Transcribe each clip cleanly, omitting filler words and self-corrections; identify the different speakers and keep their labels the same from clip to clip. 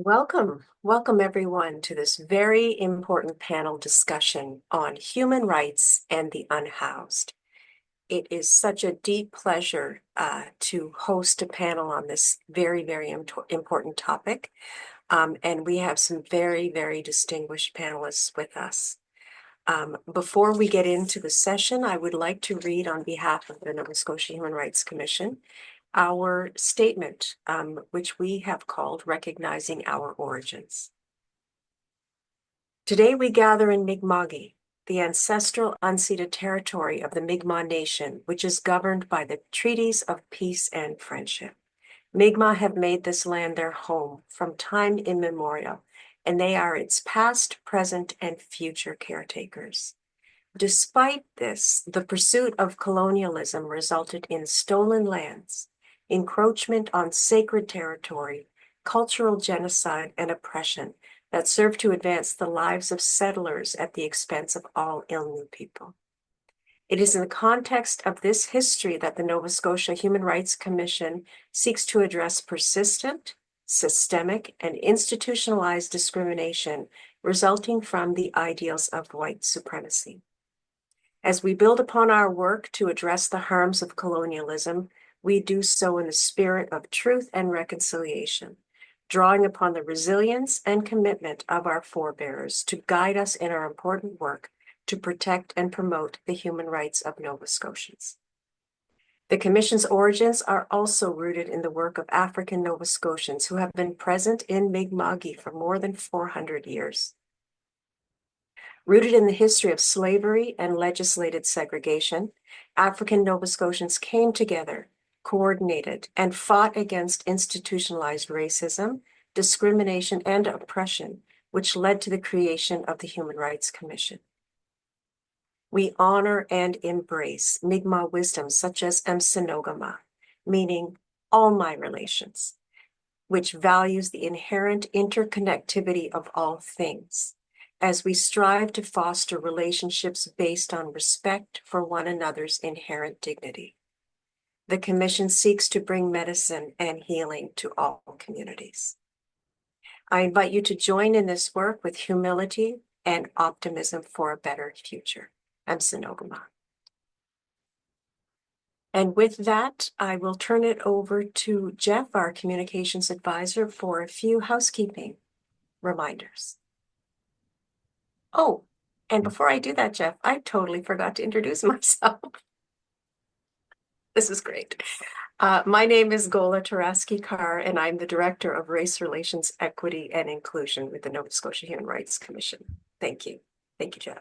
Speaker 1: Welcome everyone to this very important panel discussion on human rights and the unhoused. It is such a deep pleasure to host a panel on this very important topic. And we have some very distinguished panelists with us. Before we get into the session, I would like to read on behalf of the Nova Scotia Human Rights Commission our statement, which we have called Recognizing Our Origins. Today we gather in Mi'kma'ki, the ancestral unceded territory of the Mi'kmaq Nation, which is governed by the treaties of peace and friendship. Mi'kmaq have made this land their home from time immemorial, and they are its past, present, and future caretakers. Despite this, the pursuit of colonialism resulted in stolen lands, encroachment on sacred territory, cultural genocide, and oppression that served to advance the lives of settlers at the expense of all Innu people. It is in the context of this history that the Nova Scotia Human Rights Commission seeks to address persistent, systemic, and institutionalized discrimination resulting from the ideals of white supremacy. As we build upon our work to address the harms of colonialism, we do so in the spirit of truth and reconciliation, drawing upon the resilience and commitment of our forebears to guide us in our important work to protect and promote the human rights of Nova Scotians. The Commission's origins are also rooted in the work of African Nova Scotians who have been present in Mi'kma'ki for more than 400 years. Rooted in the history of slavery and legislated segregation, African Nova Scotians came together, coordinated, and fought against institutionalized racism, discrimination, and oppression, which led to the creation of the Human Rights Commission. We honor and embrace Mi'kmaq wisdom such as Msinogama, meaning all my relations, which values the inherent interconnectivity of all things, as we strive to foster relationships based on respect for one another's inherent dignity. The Commission seeks to bring medicine and healing to all communities. I invite you to join in this work with humility and optimism for a better future. Msinogama. And with that, I will turn it over to Jeff, our communications advisor, for a few housekeeping reminders. Oh, and before I do that, Jeff, I totally forgot to introduce myself. This is great. My name is Gola Taraski-Carr, and I'm the Director of Race Relations, Equity, and Inclusion with the Nova Scotia Human Rights Commission. Thank you. Thank you, Jeff.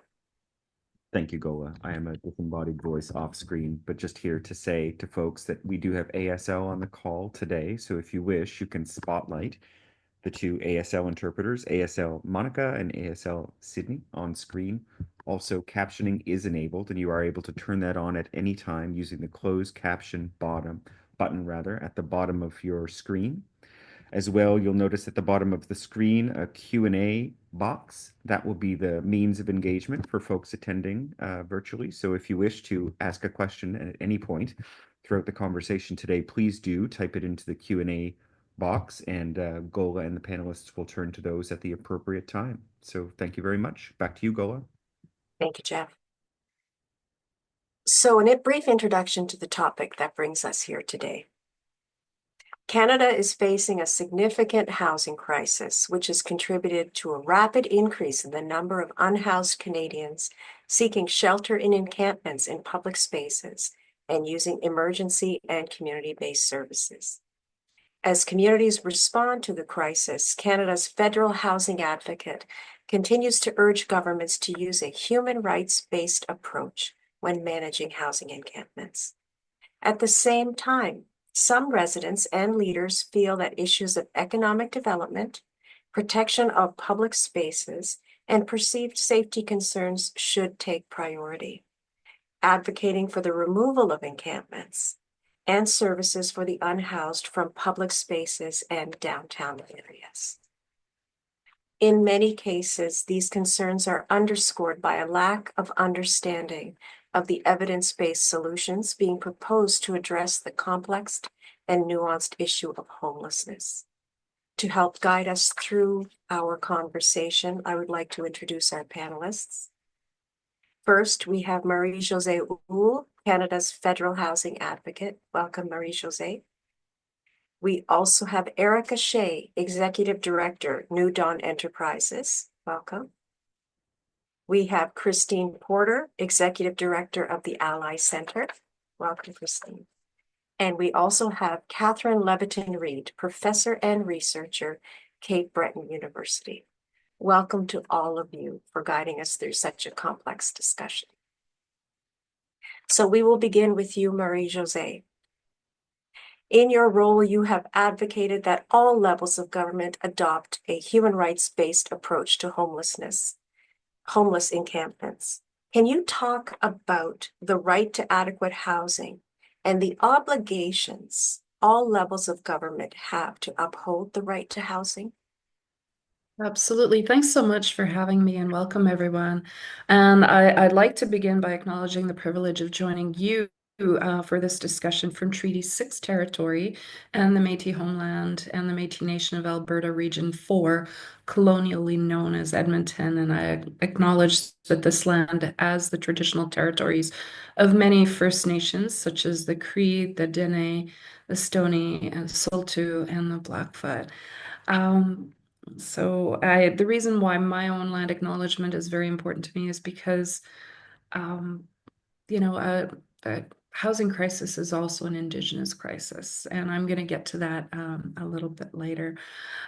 Speaker 2: Thank you, Gola. I am a disembodied voice off screen, but just here to say to folks that we do have ASL on the call today. So if you wish, you can spotlight the two ASL interpreters, ASL Monica and ASL Sydney, on screen. Also, captioning is enabled, and you are able to turn that on at any time using the closed caption button at the bottom of your screen. As well, you'll notice at the bottom of the screen a Q&A box. That will be the means of engagement for folks attending virtually. So if you wish to ask a question at any point throughout the conversation today, please do type it into the Q&A box, and Gola and the panelists will turn to those at the appropriate time. So thank you very much. Back to you, Gola.
Speaker 1: Thank you, Jeff. So a brief introduction to the topic that brings us here today. Canada is facing a significant housing crisis, which has contributed to a rapid increase in the number of unhoused Canadians seeking shelter in encampments in public spaces and using emergency and community-based services. As communities respond to the crisis, Canada's federal housing advocate continues to urge governments to use a human rights-based approach when managing housing encampments. At the same time, some residents and leaders feel that issues of economic development, protection of public spaces, and perceived safety concerns should take priority, advocating for the removal of encampments and services for the unhoused from public spaces and downtown areas. In many cases, these concerns are underscored by a lack of understanding of the evidence-based solutions being proposed to address the complex and nuanced issue of homelessness. To help guide us through our conversation, I would like to introduce our panelists. First, we have Marie-Josée Houle, Canada's federal housing advocate. Welcome, Marie-Josée. We also have Erica Shea, Executive Director, New Dawn Enterprises. Welcome. We have Christine Porter, Executive Director of the Ally Center. Welcome, Christine. And we also have Catherine Leviton-Reed, Professor and Researcher, Cape Breton University. Welcome to all of you for guiding us through such a complex discussion. So we will begin with you, Marie-Josée. In your role, you have advocated that all levels of government adopt a human rights-based approach to homeless encampments. Can you talk about the right to adequate housing and the obligations all levels of government have to uphold the right to housing?
Speaker 3: Absolutely. Thanks so much for having me and welcome everyone. And I'd like to begin by acknowledging the privilege of joining you for this discussion from Treaty 6 territory and the Métis homeland and the Métis Nation of Alberta Region 4, colonially known as Edmonton. And I acknowledge that this land as the traditional territories of many First Nations, such as the Cree, the Dene, the Stoney, and Saulteaux, and the Blackfoot. Um, the reason why my own land acknowledgement is very important to me is because, um, you know, a housing crisis is also an Indigenous crisis, and I'm going to get to that a little bit later.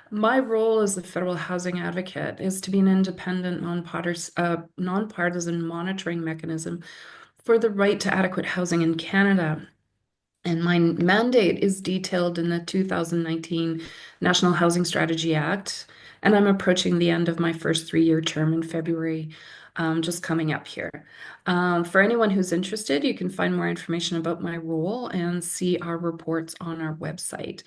Speaker 3: My role as the federal housing advocate is to be an independent, nonpartisan monitoring mechanism for the right to adequate housing in Canada. And my mandate is detailed in the 2019 National Housing Strategy Act. And I'm approaching the end of my first 3-year term in February, just coming up here. For anyone who's interested, you can find more information about my role and see our reports on our website.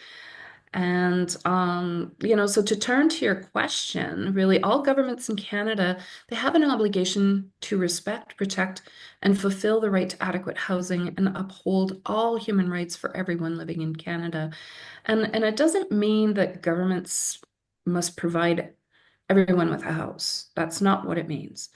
Speaker 3: And, so to turn to your question, really all governments in Canada, they have an obligation to respect, protect, and fulfill the right to adequate housing and uphold all human rights for everyone living in Canada. And it doesn't mean that governments must provide everyone with a house. That's not what it means.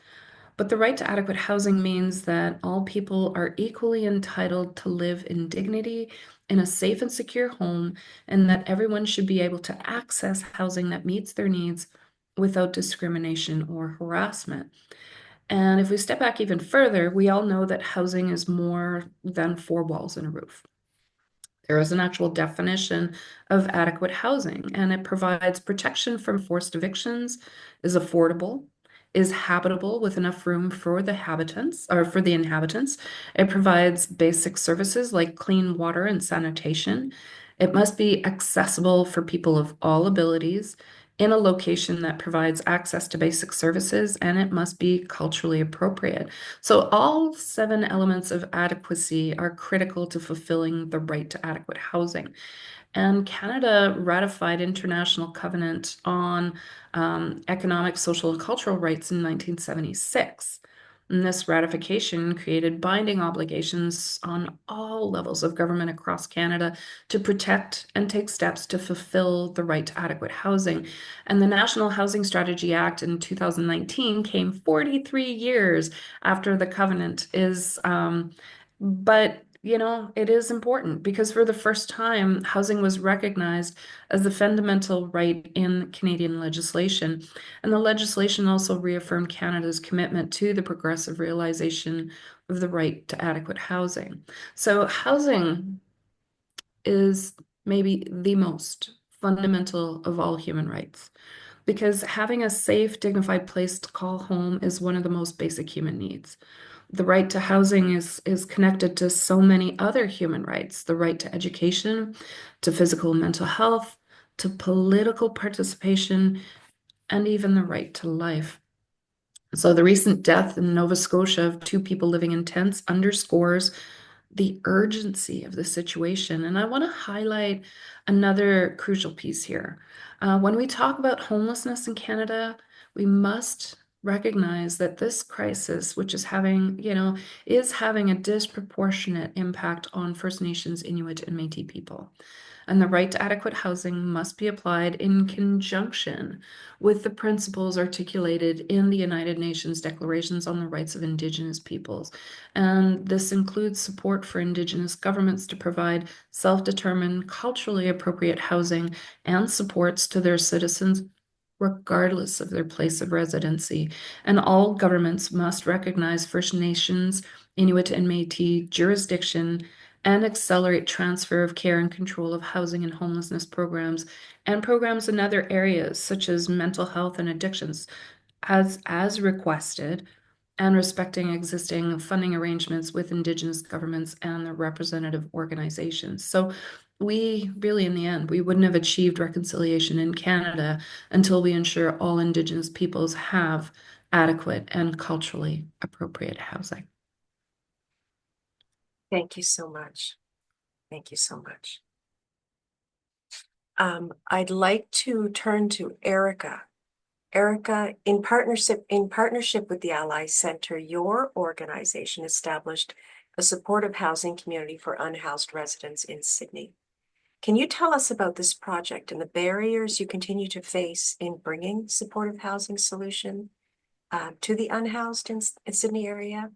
Speaker 3: But the right to adequate housing means that all people are equally entitled to live in dignity in a safe and secure home, and that everyone should be able to access housing that meets their needs without discrimination or harassment. And if we step back even further, we all know that housing is more than four walls and a roof. There is an actual definition of adequate housing, and it provides protection from forced evictions, is affordable, is habitable with enough room for the habitants or for the inhabitants. It provides basic services like clean water and sanitation. It must be accessible for people of all abilities in a location that provides access to basic services, and it must be culturally appropriate. So all 7 elements of adequacy are critical to fulfilling the right to adequate housing. And Canada ratified International Covenant on Economic, Social, and Cultural Rights in 1976. And this ratification created binding obligations on all levels of government across Canada to protect and take steps to fulfill the right to adequate housing. And the National Housing Strategy Act in 2019 came 43 years after the covenant but it is important because for the first time, housing was recognized as the fundamental right in Canadian legislation. And the legislation also reaffirmed Canada's commitment to the progressive realization of the right to adequate housing. So housing is maybe the most fundamental of all human rights because having a safe, dignified place to call home is one of the most basic human needs. The right to housing is connected to so many other human rights, the right to education, to physical and mental health, to political participation, and even the right to life. So the recent death in Nova Scotia of 2 people living in tents underscores the urgency of the situation. And I want to highlight another crucial piece here. When we talk about homelessness in Canada, we must recognize that this crisis, which is having, is having a disproportionate impact on First Nations, Inuit, and Métis people. And the right to adequate housing must be applied in conjunction with the principles articulated in the United Nations Declarations on the Rights of Indigenous Peoples. And this includes support for Indigenous governments to provide self-determined, culturally appropriate housing and supports to their citizens regardless of their place of residency. And all governments must recognize First Nations, Inuit, and Métis jurisdiction and accelerate transfer of care and control of housing and homelessness programs and programs in other areas such as mental health and addictions as requested, and respecting existing funding arrangements with Indigenous governments and their representative organizations. So we really, in the end, we wouldn't have achieved reconciliation in Canada until we ensure all Indigenous peoples have adequate and culturally appropriate housing.
Speaker 1: Thank you so much. Thank you so much. I'd like to turn to Erica. Erica, in partnership with the Ally Center, your organization established a supportive housing community for unhoused residents in Sydney. Can you tell us about this project and the barriers you continue to face in bringing supportive housing solution to the unhoused in Sydney area?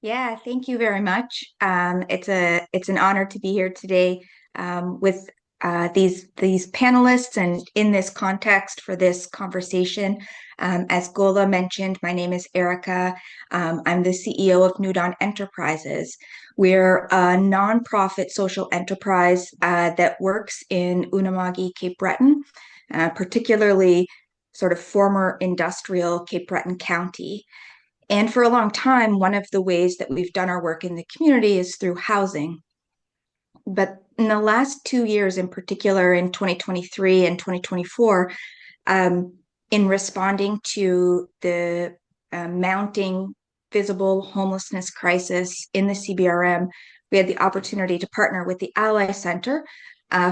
Speaker 4: Yeah, thank you very much. It's an honor to be here today with these panelists and in this context for this conversation. As Gola mentioned, my name is Erica. I'm the CEO of Nuanced Enterprises. We're a nonprofit social enterprise that works in Unama'ki, Cape Breton, particularly sort of former industrial Cape Breton County. And for a long time, one of the ways that we've done our work in the community is through housing. But in the last 2 years, in particular, in 2023 and 2024, in responding to the mounting visible homelessness crisis in the CBRM, we had the opportunity to partner with the Ally Center,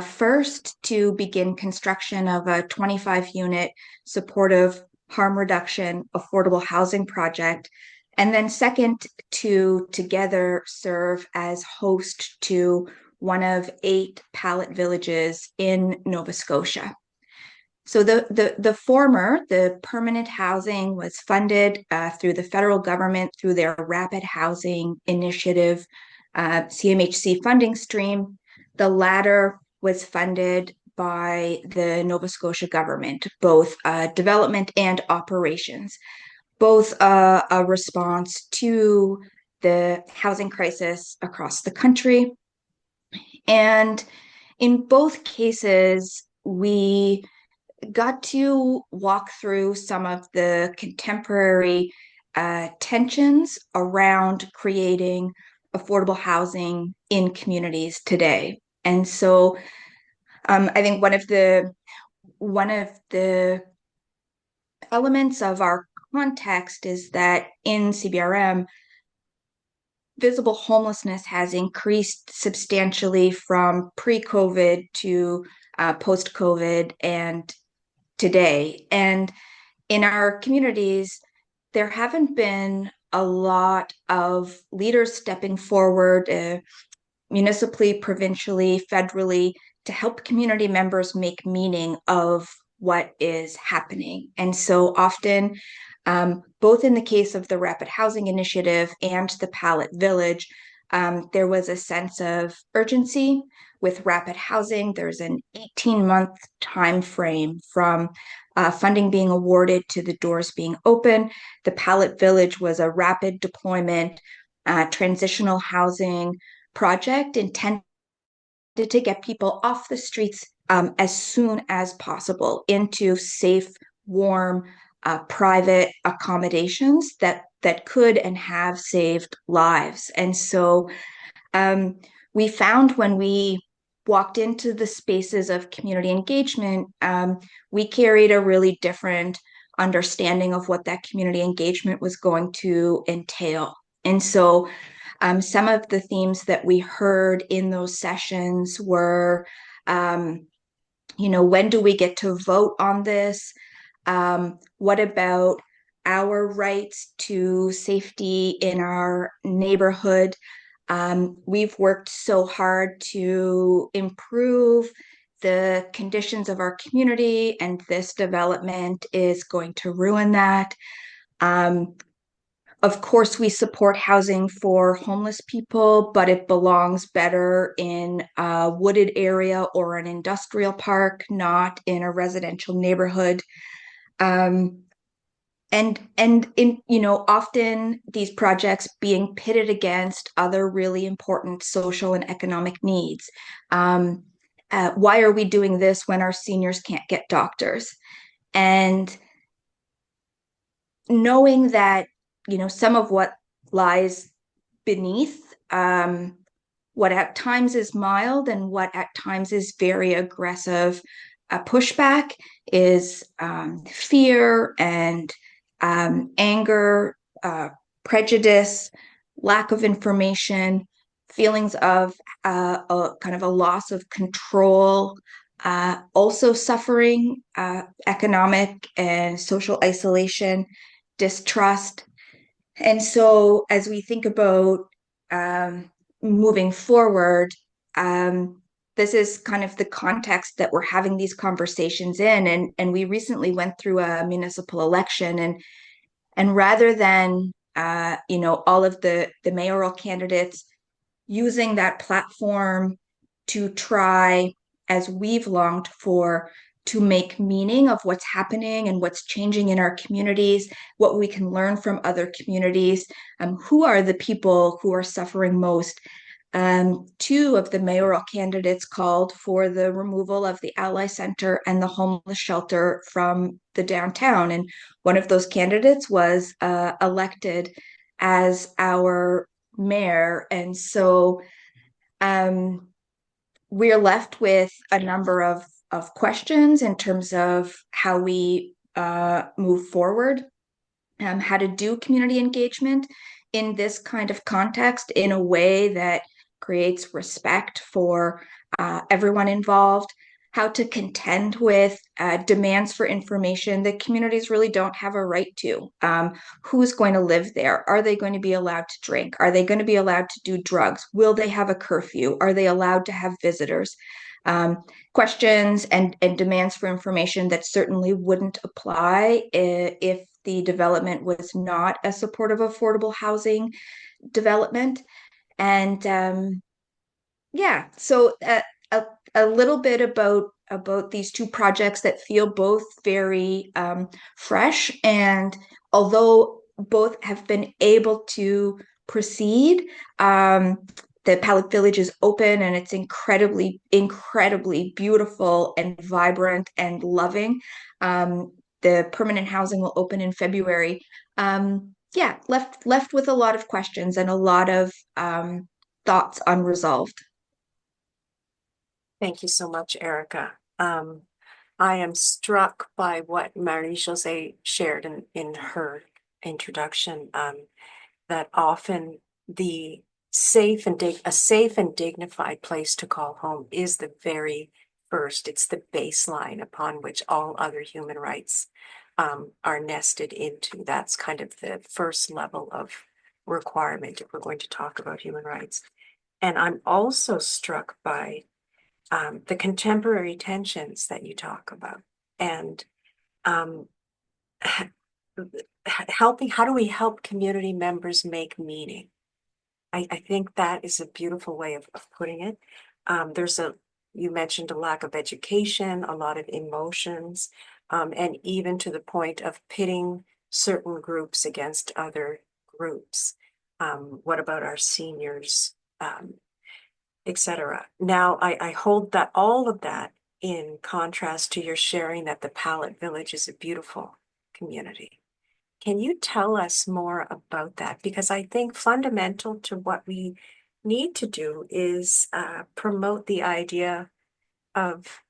Speaker 4: first to begin construction of a 25-unit supportive harm reduction affordable housing project, and then second to together serve as host to one of 8 pallet villages in Nova Scotia. So the former, the permanent housing, was funded through the federal government through their Rapid Housing Initiative CMHC funding stream. The latter was funded by the Nova Scotia government, both development and operations, both a response to the housing crisis across the country. And in both cases, we got to walk through some of the contemporary tensions around creating affordable housing in communities today. And so I think one of the elements of our context is that in CBRM, visible homelessness has increased substantially from pre-COVID to post-COVID and today. And in our communities, there haven't been a lot of leaders stepping forward municipally, provincially, federally, to help community members make meaning of what is happening. And so often, both in the case of the Rapid Housing Initiative and the Pallet Village, there was a sense of urgency. With Rapid Housing, there's an 18-month time frame from funding being awarded to the doors being open. The Pallet Village was a rapid deployment transitional housing project intended to get people off the streets as soon as possible into safe, warm, private accommodations that could and have saved lives. And so we found when we walked into the spaces of community engagement, we carried a really different understanding of what that community engagement was going to entail. And so some of the themes that we heard in those sessions were, when do we get to vote on this? What about our rights to safety in our neighborhood? We've worked so hard to improve the conditions of our community, and this development is going to ruin that. Of course, we support housing for homeless people, but it belongs better in a wooded area or an industrial park, not in a residential neighborhood. Um, and in, often these projects being pitted against other really important social and economic needs. Why are we doing this when our seniors can't get doctors? And knowing that, some of what lies beneath, what at times is mild and what at times is very aggressive pushback, is fear and anger, prejudice, lack of information, feelings of a kind of a loss of control, also suffering, economic and social isolation, distrust. And so, as we think about moving forward, this is kind of the context that we're having these conversations in. And we recently went through a municipal election, and rather than all of the mayoral candidates using that platform to try, as we've longed for, to make meaning of what's happening and what's changing in our communities, what we can learn from other communities, who are the people who are suffering most. Two of the mayoral candidates called for the removal of the Ally Center and the homeless shelter from the downtown. And one of those candidates was elected as our mayor. And so we're left with a number of questions in terms of how we move forward, how to do community engagement in this kind of context in a way that creates respect for everyone involved, how to contend with demands for information that communities really don't have a right to. Who's going to live there? Are they going to be allowed to drink? Are they going to be allowed to do drugs? Will they have a curfew? Are they allowed to have visitors? Questions and demands for information that certainly wouldn't apply if the development was not a supportive affordable housing development. And so a little bit about these two projects that feel both very fresh, and although both have been able to proceed, the Palette Village is open and it's incredibly, incredibly beautiful and vibrant and loving. The permanent housing will open in February. Left with a lot of questions and a lot of thoughts unresolved.
Speaker 1: Thank you so much, Erica. I am struck by what Marie-Josée shared in her introduction, that often a safe and dignified place to call home is the very first. It's the baseline upon which all other human rights are nested into. That's kind of the first level of requirement if we're going to talk about human rights. And I'm also struck by the contemporary tensions that you talk about, and how do we help community members make meaning? I think that is a beautiful way of putting it. You mentioned a lack of education, a lot of emotions, and even to the point of pitting certain groups against other groups. What about our seniors? Etc. Now, I hold that all of that in contrast to your sharing that the Palette Village is a beautiful community. Can you tell us more about that? Because I think fundamental to what we need to do is promote the idea of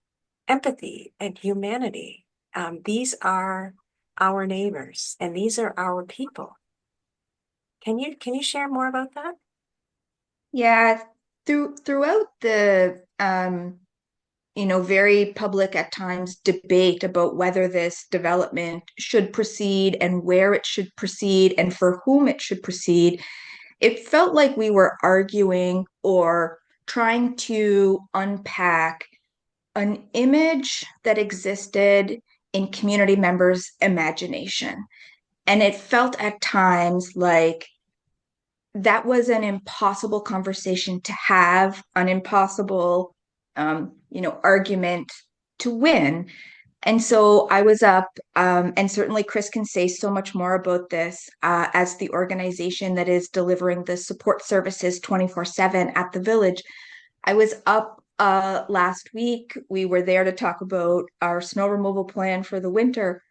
Speaker 1: empathy and humanity. These are our neighbors and these are our people. Can you share more about that?
Speaker 4: Yeah, throughout the very public at times debate about whether this development should proceed and where it should proceed and for whom it should proceed, it felt like we were arguing or trying to unpack an image that existed in community members' imagination. And it felt at times like that was an impossible conversation to have, an impossible, argument to win. And so I was up, and certainly Chris can say so much more about this as the organization that is delivering the support services 24/7 at the village. I was up last week. We were there to talk about our snow removal plan for the winter.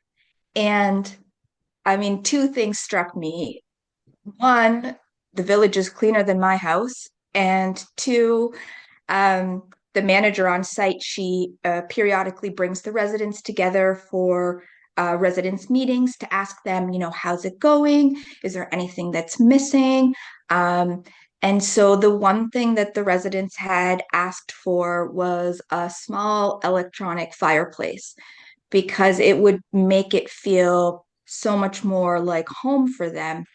Speaker 4: And I mean, two things struck me. One, the village is cleaner than my house. And two, um, the manager on site, she periodically brings the residents together for residents meetings to ask them, how's it going? Is there anything that's missing? And so the one thing that the residents had asked for was a small electronic fireplace because it would make it feel so much more like home for them.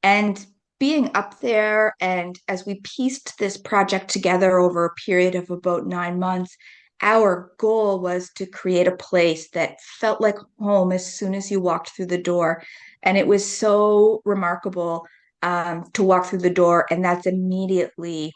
Speaker 4: And being up there, and as we pieced this project together over a period of about 9 months, our goal was to create a place that felt like home as soon as you walked through the door. And it was so remarkable to walk through the door, and that's immediately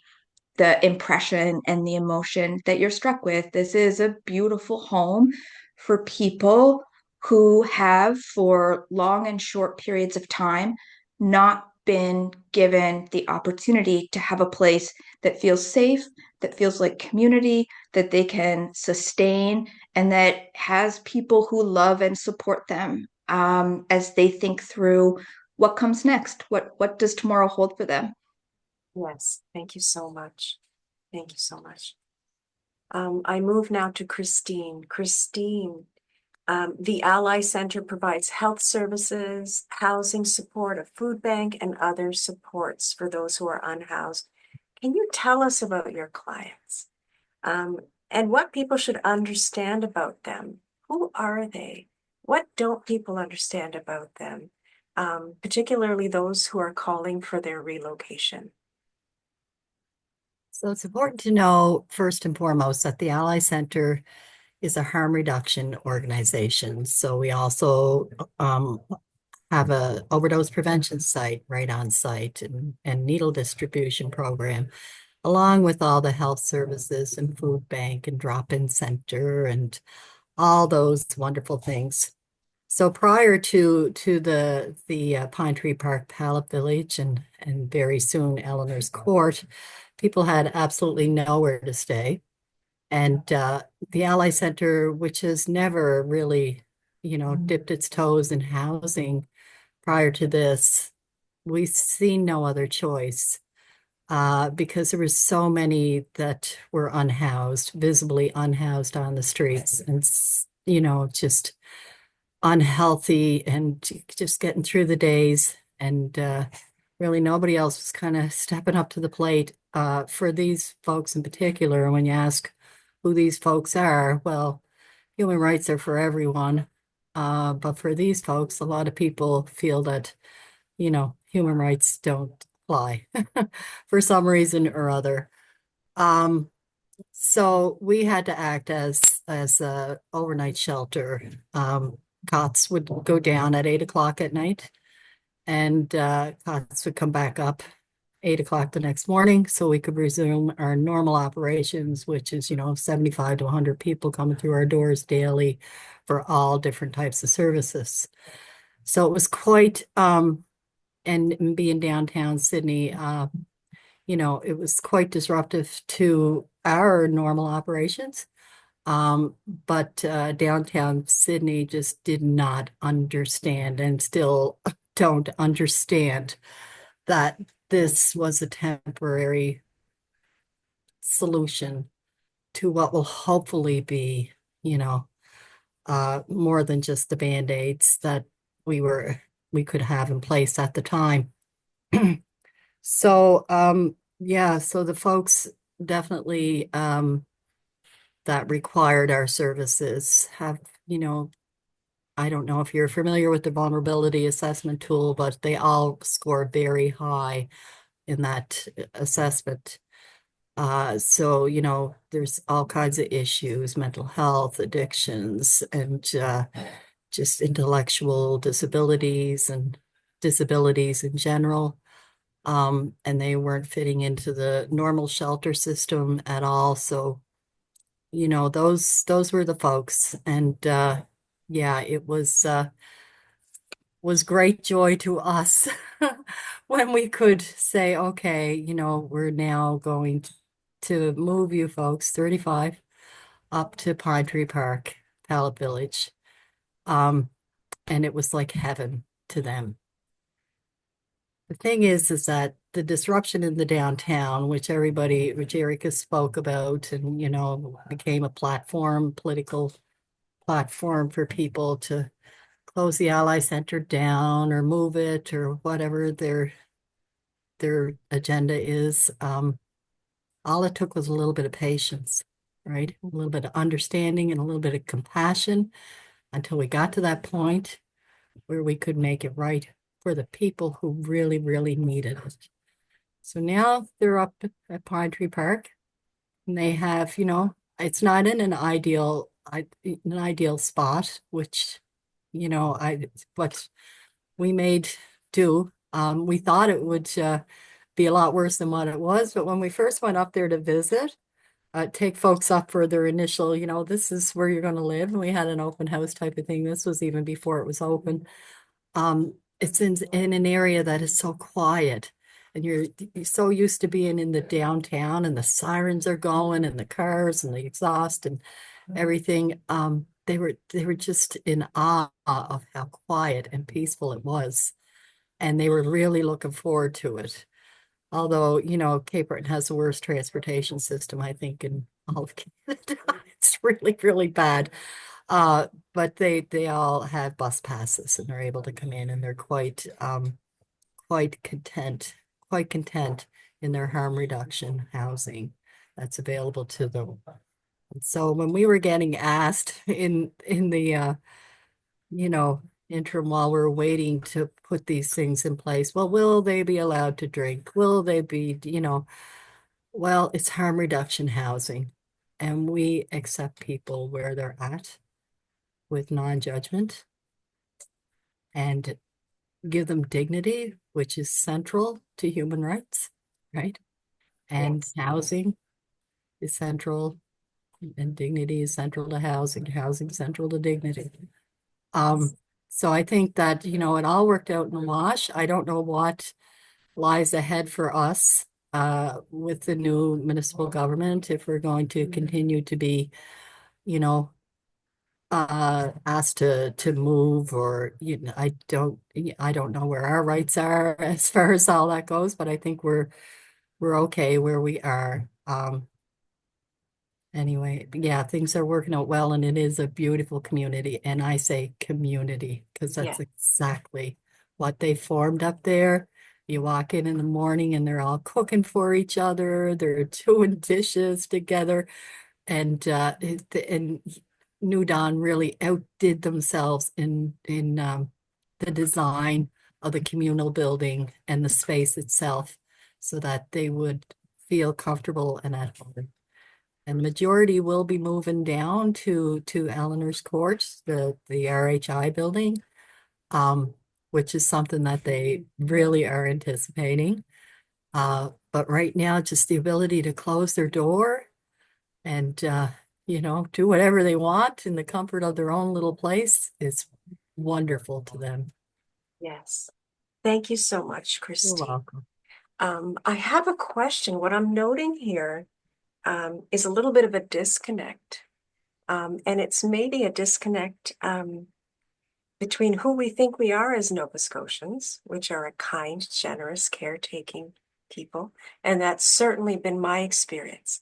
Speaker 4: the impression and the emotion that you're struck with. This is a beautiful home for people who have, for long and short periods of time, not been given the opportunity to have a place that feels safe, that feels like community, that they can sustain, and that has people who love and support them as they think through what comes next. What does tomorrow hold for them?
Speaker 1: Yes, thank you so much. Thank you so much. I move now to Christine. Christine, the Ally Center provides health services, housing support, a food bank, and other supports for those who are unhoused. Can you tell us about your clients and what people should understand about them? Who are they? What don't people understand about them, particularly those who are calling for their relocation?
Speaker 5: So it's important to know, first and foremost, that the Ally Center is a harm reduction organization. So we also have a overdose prevention site right on site and needle distribution program, along with all the health services and food bank and drop-in center and all those wonderful things. So prior to the Pine Tree Park Pallet Village and very soon Eleanor's Court, people had absolutely nowhere to stay. And the Ally Center, which has never really, dipped its toes in housing prior to this, we've seen no other choice because there were so many that were unhoused, visibly unhoused on the streets, and just unhealthy and just getting through the days. And really nobody else was kind of stepping up to the plate for these folks in particular. And when you ask who these folks are, well, human rights are for everyone. But for these folks, a lot of people feel that, human rights don't apply for some reason or other. So we had to act as a overnight shelter. Cots would go down at 8 o'clock at night, and cots would come back up 8 o'clock the next morning, so we could resume our normal operations, which is 75 to 100 people coming through our doors daily for all different types of services. So it was quite and being downtown Sydney, it was quite disruptive to our normal operations. But downtown Sydney just did not understand and still don't understand that this was a temporary solution to what will hopefully be, more than just the Band-Aids that we could have in place at the time. So, yeah, so the folks definitely that required our services have, I don't know if you're familiar with the vulnerability assessment tool, but they all score very high in that assessment. So, there's all kinds of issues, mental health, addictions, and just intellectual disabilities and disabilities in general. And they weren't fitting into the normal shelter system at all. So, those were the folks. And yeah, it was great joy to us when we could say, okay, we're now going to move you folks 35 up to Pine Tree Park, Pallet Village. And it was like heaven to them. The thing is that the disruption in the downtown, which Erica spoke about, and, became a political platform for people to close the Ally Center down or move it or whatever their agenda is. All it took was a little bit of patience, right? A little bit of understanding and a little bit of compassion until we got to that point where we could make it right for the people who really, really needed it. So now they're up at Pine Tree Park and they have, it's not in an ideal spot, which, but we made do. We thought it would be a lot worse than what it was, but when we first went up there to visit, take folks up for their initial, this is where you're going to live. And we had an open house type of thing. This was even before it was open. It's in an area that is so quiet, and you're so used to being in the downtown, and the sirens are going, and the cars, and the exhaust, and everything. They were just in awe of how quiet and peaceful it was, and they were really looking forward to it. Although, Cape Breton has the worst transportation system, I think, in all of Canada. It's really, really bad. But they all have bus passes and they're able to come in and they're quite content in their harm reduction housing that's available to them. And so when we were getting asked in the interim while we're waiting to put these things in place, well, will they be allowed to drink? Will they be, well, it's harm reduction housing, and we accept people where they're at with non-judgment and give them dignity, which is central to human rights, right? And housing is central, and dignity is central to housing central to dignity. So I think that, it all worked out in the wash. I don't know what lies ahead for us with the new municipal government, if we're going to continue to be, asked to move, or I don't know where our rights are as far as all that goes, but I think we're okay where we are. Anyway, yeah, things are working out well, and it is a beautiful community. And I say community because that's exactly what they formed up there. You walk in the morning and they're all cooking for each other. They're doing dishes together. And New Dawn really outdid themselves in the design of the communal building and the space itself so that they would feel comfortable and at home. And the majority will be moving down to Eleanor's Court, the RHI building, which is something that they really are anticipating. But right now, just the ability to close their door and do whatever they want in the comfort of their own little place is wonderful to them.
Speaker 1: Yes. Thank you so much,
Speaker 5: You're
Speaker 1: Christine.
Speaker 5: welcome.
Speaker 1: I have a question. What I'm noting here is a little bit of a disconnect. And it's maybe a disconnect between who we think we are as Nova Scotians, which are a kind, generous, caretaking people. And that's certainly been my experience.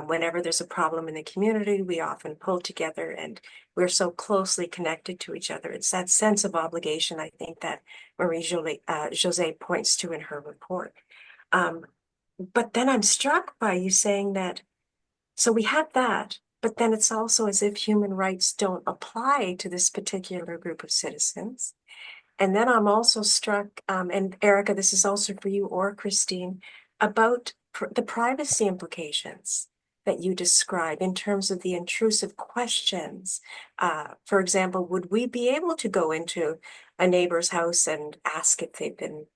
Speaker 1: Whenever there's a problem in the community, we often pull together and we're so closely connected to each other. It's that sense of obligation, I think, that Jose points to in her report. But then I'm struck by you saying that, so we have that, but then it's also as if human rights don't apply to this particular group of citizens. And then I'm also struck, and Erica, this is also for you or Christine, about the privacy implications that you describe in terms of the intrusive questions. For example, would we be able to go into a neighbor's house and ask if they've been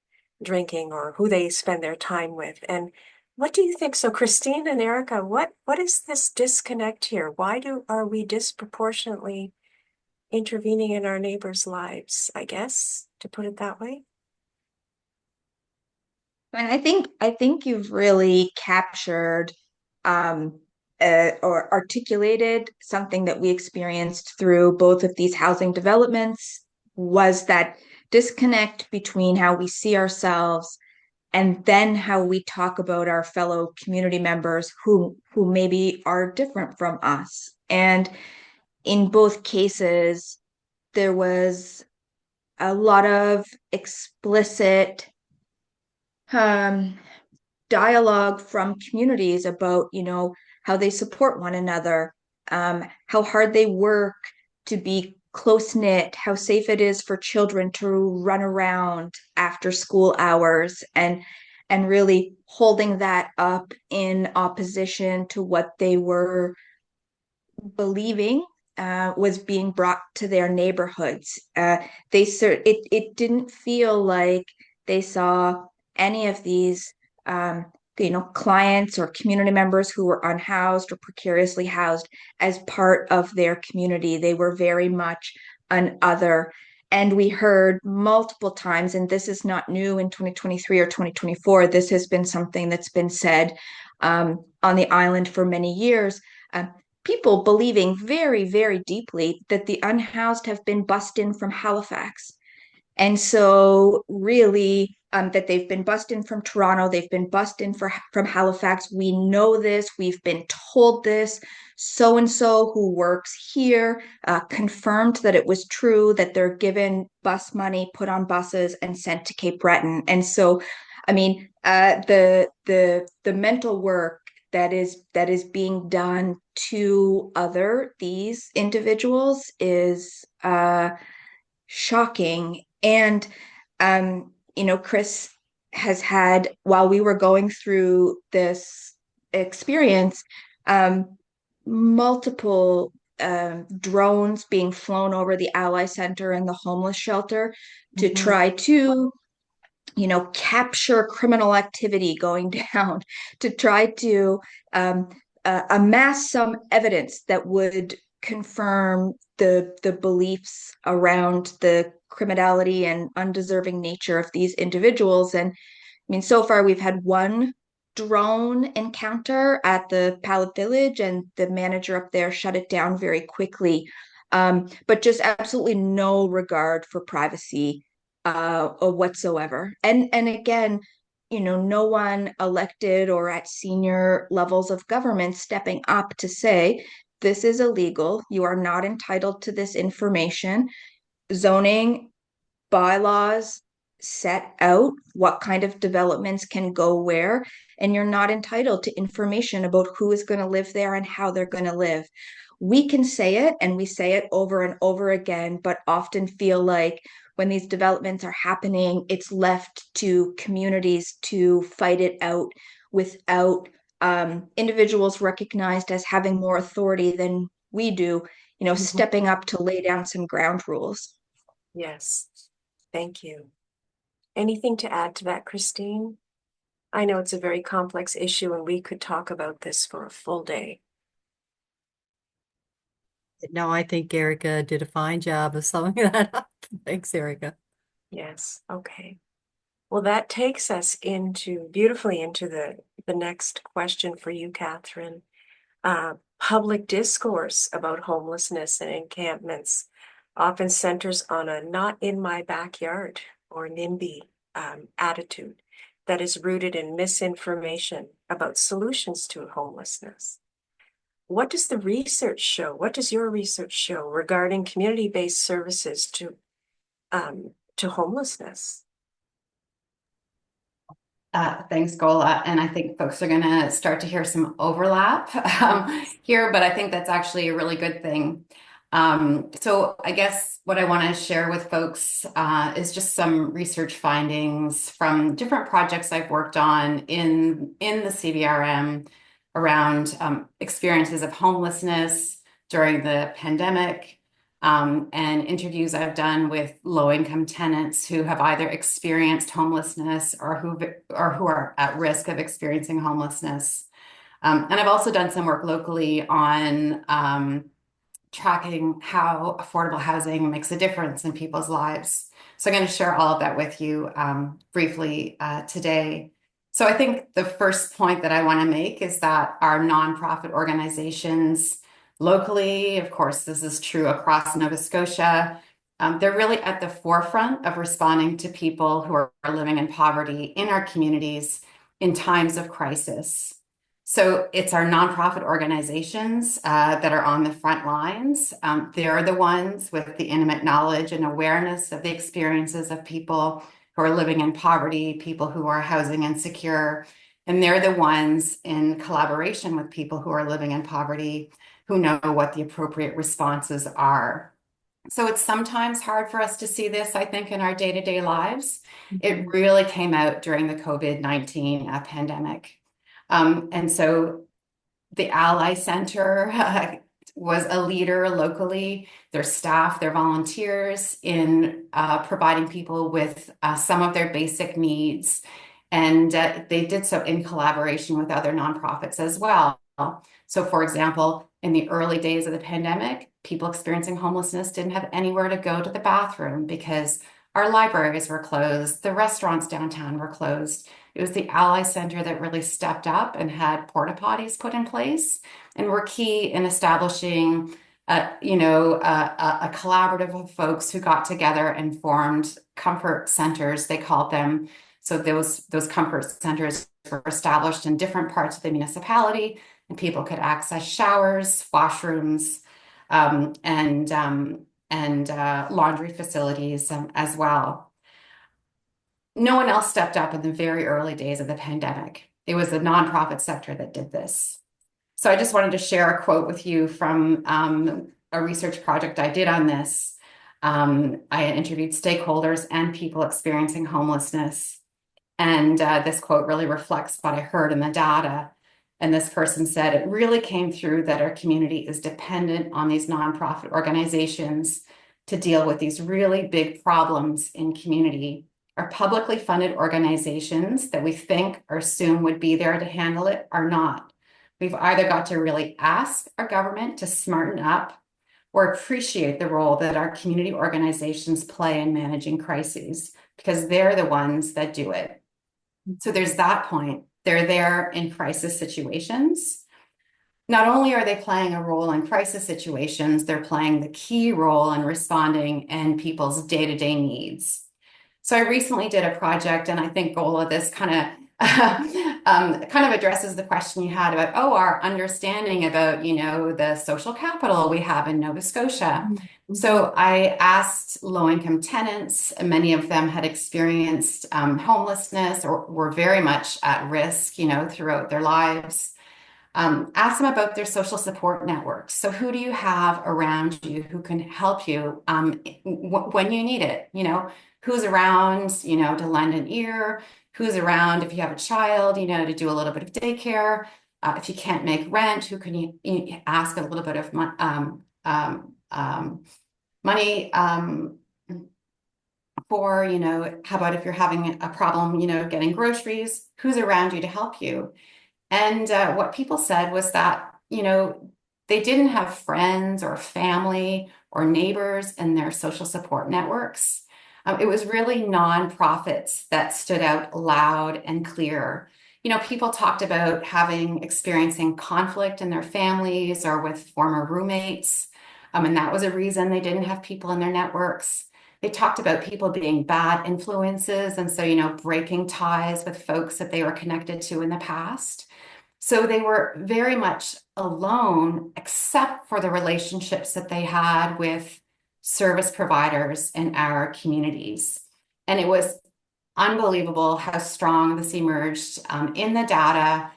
Speaker 1: drinking or who they spend their time with? And what do you think? So Christine and Erica, what is this disconnect here? Why are we disproportionately intervening in our neighbors' lives, I guess, to put it that way?
Speaker 4: And I think you've really captured um, or articulated something that we experienced through both of these housing developments, was that disconnect between how we see ourselves and then how we talk about our fellow community members who maybe are different from us. And in both cases, there was a lot of explicit um, dialogue from communities about, how they support one another, how hard they work to be close knit, how safe it is for children to run around after school hours, and really holding that up in opposition to what they were believing was being brought to their neighborhoods. It didn't feel like they saw any of these clients or community members who were unhoused or precariously housed as part of their community. They were very much an other. And we heard multiple times, and this is not new in 2023 or 2024, this has been something that's been said on the island for many years. People believing very, very deeply that the unhoused have been bussed in from Halifax. And so really that they've been bussed in from Toronto, they've been bussed in from Halifax. We know this, we've been told this. So-and-so who works here confirmed that it was true, that they're given bus money, put on buses and sent to Cape Breton. And so, I mean, the mental work that is being done to these individuals is shocking. And Chris has had, while we were going through this experience, multiple drones being flown over the Ally Center and the homeless shelter to try to capture criminal activity going down, to try to amass some evidence that would confirm the beliefs around the criminality and undeserving nature of these individuals. And I mean, so far we've had one drone encounter at the Pallet Village, and the manager up there shut it down very quickly. But just absolutely no regard for privacy or whatsoever. And again, no one elected or at senior levels of government stepping up to say, this is illegal. You are not entitled to this information. Zoning bylaws set out what kind of developments can go where, and you're not entitled to information about who is going to live there and how they're going to live. We can say it, and we say it over and over again, but often feel like when these developments are happening, it's left to communities to fight it out without individuals recognized as having more authority than we do, stepping up to lay down some ground rules.
Speaker 1: Yes, thank you. Anything to add to that, Christine? I know it's a very complex issue and we could talk about this for a full day.
Speaker 5: No, I think Erica did a fine job of summing that up. Thanks, Erica.
Speaker 1: Yes, okay. Well, that takes us beautifully into the next question for you, Catherine. Public discourse about homelessness and encampments often centers on a not in my backyard or NIMBY attitude that is rooted in misinformation about solutions to homelessness. What does the research show? What does your research show regarding community-based services to homelessness?
Speaker 6: Thanks, Gola. And I think folks are going to start to hear some overlap here, but I think that's actually a really good thing. So I guess what I want to share with folks is just some research findings from different projects I've worked on in the CVRM around experiences of homelessness during the pandemic, and interviews I've done with low-income tenants who have either experienced homelessness or who are at risk of experiencing homelessness. And I've also done some work locally on tracking how affordable housing makes a difference in people's lives. So I'm going to share all of that with you briefly today. So I think the first point that I want to make is that our nonprofit organizations locally, of course, this is true across Nova Scotia, they're really at the forefront of responding to people who are living in poverty in our communities in times of crisis. So it's our nonprofit organizations that are on the front lines. They're the ones with the intimate knowledge and awareness of the experiences of people who are living in poverty, people who are housing insecure, and they're the ones in collaboration with people who are living in poverty who know what the appropriate responses are. So it's sometimes hard for us to see this, I think, in our day-to-day lives. It really came out during the COVID-19 pandemic. And so the Ally Center was a leader locally, their staff, their volunteers in providing people with some of their basic needs. And they did so in collaboration with other nonprofits as well. So for example, in the early days of the pandemic, people experiencing homelessness didn't have anywhere to go to the bathroom because our libraries were closed, the restaurants downtown were closed. It was the Ally Center that really stepped up and had porta potties put in place and were key in establishing, a collaborative of folks who got together and formed comfort centers, they called them. So those comfort centers were established in different parts of the municipality, and people could access showers, washrooms, and laundry facilities as well. No one else stepped up in the very early days of the pandemic. It was the nonprofit sector that did this. So I just wanted to share a quote with you from a research project I did on this. I interviewed stakeholders and people experiencing homelessness. And this quote really reflects what I heard in the data. And this person said, it really came through that our community is dependent on these nonprofit organizations to deal with these really big problems in community. Our publicly funded organizations that we think or assume would be there to handle it are not. We've either got to really ask our government to smarten up or appreciate the role that our community organizations play in managing crises, because they're the ones that do it. So there's that point. They're there in crisis situations. Not only are they playing a role in crisis situations, they're playing the key role in responding in people's day-to-day needs. So I recently did a project, and I think Gola, this kind of addresses the question you had about, our understanding about, the social capital we have in Nova Scotia. So I asked low-income tenants, many of them had experienced homelessness or were very much at risk, throughout their lives. Ask them about their social support networks. So who do you have around you who can help you when you need it? Who's around, to lend an ear? Who's around if you have a child, to do a little bit of daycare? If you can't make rent, who can you ask a little bit of money for, how about if you're having a problem, getting groceries? Who's around you to help you? And what people said was that, they didn't have friends or family or neighbors in their social support networks. It was really nonprofits that stood out loud and clear. People talked about experiencing conflict in their families or with former roommates. And that was a reason they didn't have people in their networks. They talked about people being bad influences. And so, breaking ties with folks that they were connected to in the past. So they were very much alone, except for the relationships that they had with service providers in our communities. And it was unbelievable how strong this emerged in the data,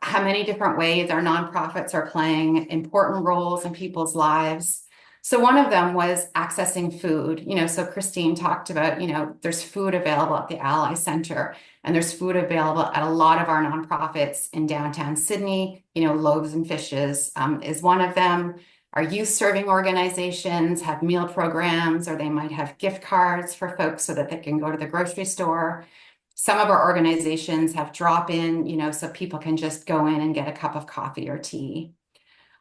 Speaker 6: how many different ways our nonprofits are playing important roles in people's lives. So one of them was accessing food. So Christine talked about, there's food available at the Ally Center, and there's food available at a lot of our nonprofits in downtown Sydney. Loaves and Fishes is one of them. Our youth serving organizations have meal programs, or they might have gift cards for folks so that they can go to the grocery store. Some of our organizations have drop-in, so people can just go in and get a cup of coffee or tea.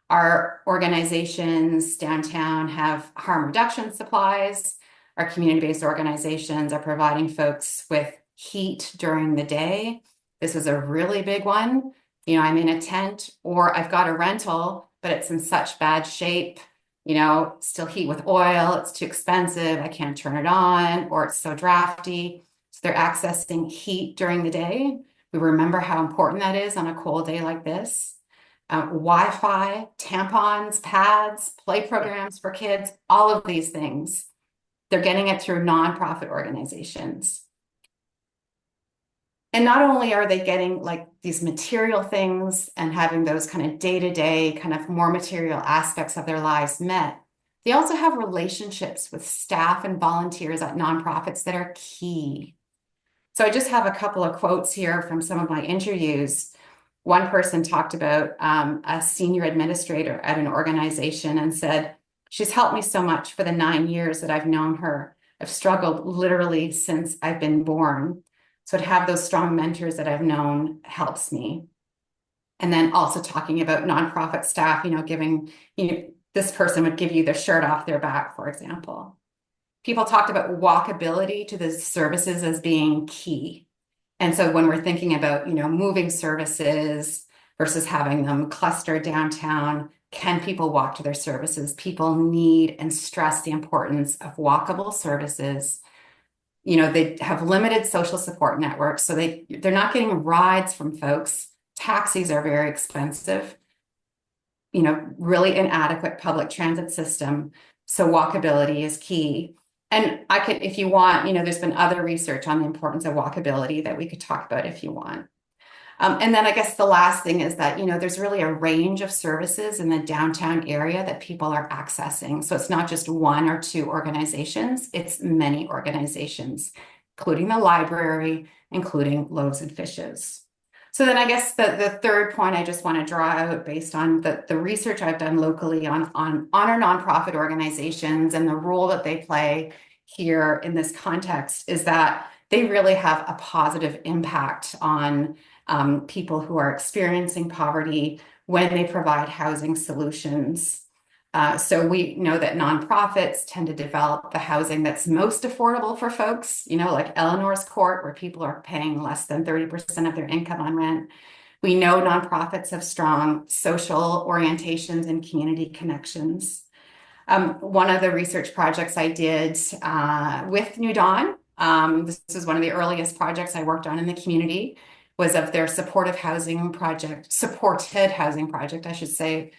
Speaker 6: Our organizations downtown have harm reduction supplies. Our community-based organizations are providing folks with heat during the day. This is a really big one. I'm in a tent, or I've got a rental, but it's in such bad shape, still heat with oil, it's too expensive, I can't turn it on, or it's so drafty. So they're accessing heat during the day. We remember how important that is on a cold day like this. Wi-Fi, tampons, pads, play programs for kids, all of these things. They're getting it through nonprofit organizations. And not only are they getting like these material things and having those kind of day-to-day kind of more material aspects of their lives met, they also have relationships with staff and volunteers at nonprofits that are key. So I just have a couple of quotes here from some of my interviews. One person talked about a senior administrator at an organization and said, "She's helped me so much for the 9 years that I've known her. I've struggled literally since I've been born. So to have those strong mentors that I've known helps me." And then also talking about nonprofit staff, giving, this person would give you their shirt off their back, for example. People talked about walkability to the services as being key. And so when we're thinking about, moving services versus having them clustered downtown, can people walk to their services? People need and stress the importance of walkable services. They have limited social support networks, so they're not getting rides from folks. Taxis are very expensive, really inadequate public transit system. So walkability is key. And I could, if you want, there's been other research on the importance of walkability that we could talk about if you want. And then I guess the last thing is that, there's really a range of services in the downtown area that people are accessing. So it's not just one or two organizations, it's many organizations, including the library, including Loaves and Fishes. So then I guess the third point I just want to draw out based on the research I've done locally on our nonprofit organizations and the role that they play here in this context is that they really have a positive impact on people who are experiencing poverty when they provide housing solutions. So we know that nonprofits tend to develop the housing that's most affordable for folks, like Eleanor's Court, where people are paying less than 30% of their income on rent. We know nonprofits have strong social orientations and community connections. One of the research projects I did with New Dawn, this is one of the earliest projects I worked on in the community, was of their supported housing project, I should say,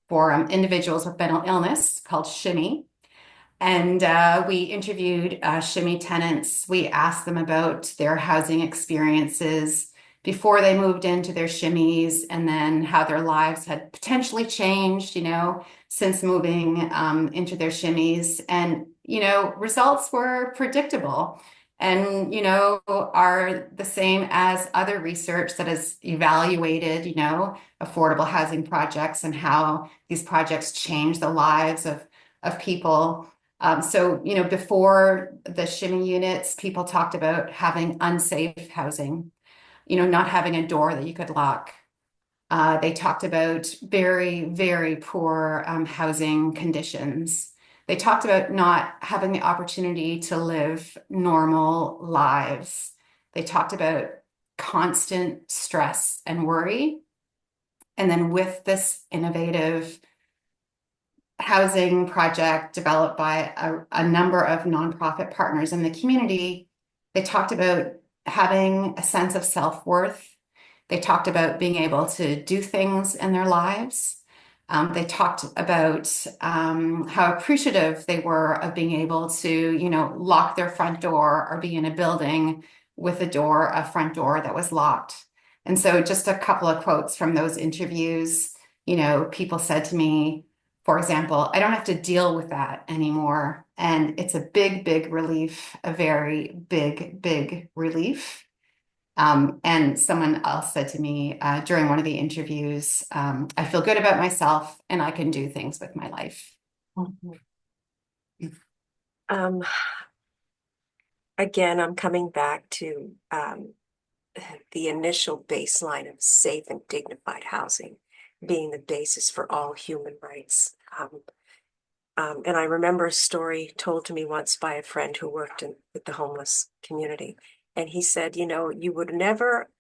Speaker 6: for individuals with mental illness called Shimmy. And we interviewed Shimmy tenants. We asked them about their housing experiences before they moved into their Shimmies, and then how their lives had potentially changed, since moving into their Shimmies. And, results were predictable and, are the same as other research that has evaluated, affordable housing projects and how these projects change the lives of people. So, before the Shimmy units, people talked about having unsafe housing, not having a door that you could lock. They talked about very, very poor housing conditions. They talked about not having the opportunity to live normal lives. They talked about constant stress and worry. And then with this innovative housing project developed by a number of nonprofit partners in the community, they talked about having a sense of self-worth. They talked about being able to do things in their lives. They talked about how appreciative they were of being able to, lock their front door or be in a building with a front door that was locked. And so just a couple of quotes from those interviews, people said to me, for example, I don't have to deal with that anymore. And it's a big, big relief, a very big, big relief. And someone else said to me during one of the interviews, I feel good about myself and I can do things with my life.
Speaker 1: Um, Again, I'm coming back to the initial baseline of safe and dignified housing being the basis for all human rights. And I remember a story told to me once by a friend who worked with the homeless community. And he said, you would never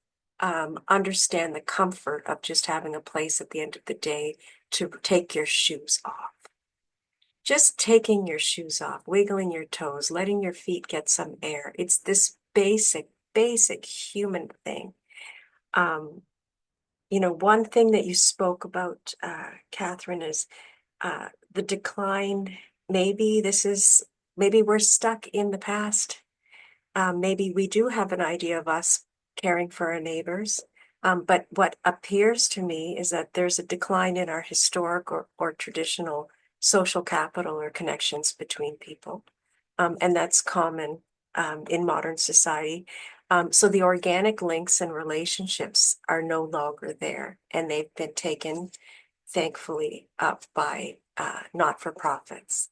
Speaker 1: understand the comfort of just having a place at the end of the day to take your shoes off. Just taking your shoes off, wiggling your toes, letting your feet get some air. It's this basic human thing. One thing that you spoke about, Catherine, is the decline. Maybe we're stuck in the past. Maybe we do have an idea of us caring for our neighbors. But what appears to me is that there's a decline in our historic or traditional social capital or connections between people. And that's common in modern society. So the organic links and relationships are no longer there, and they've been taken, thankfully, up by not-for-profits.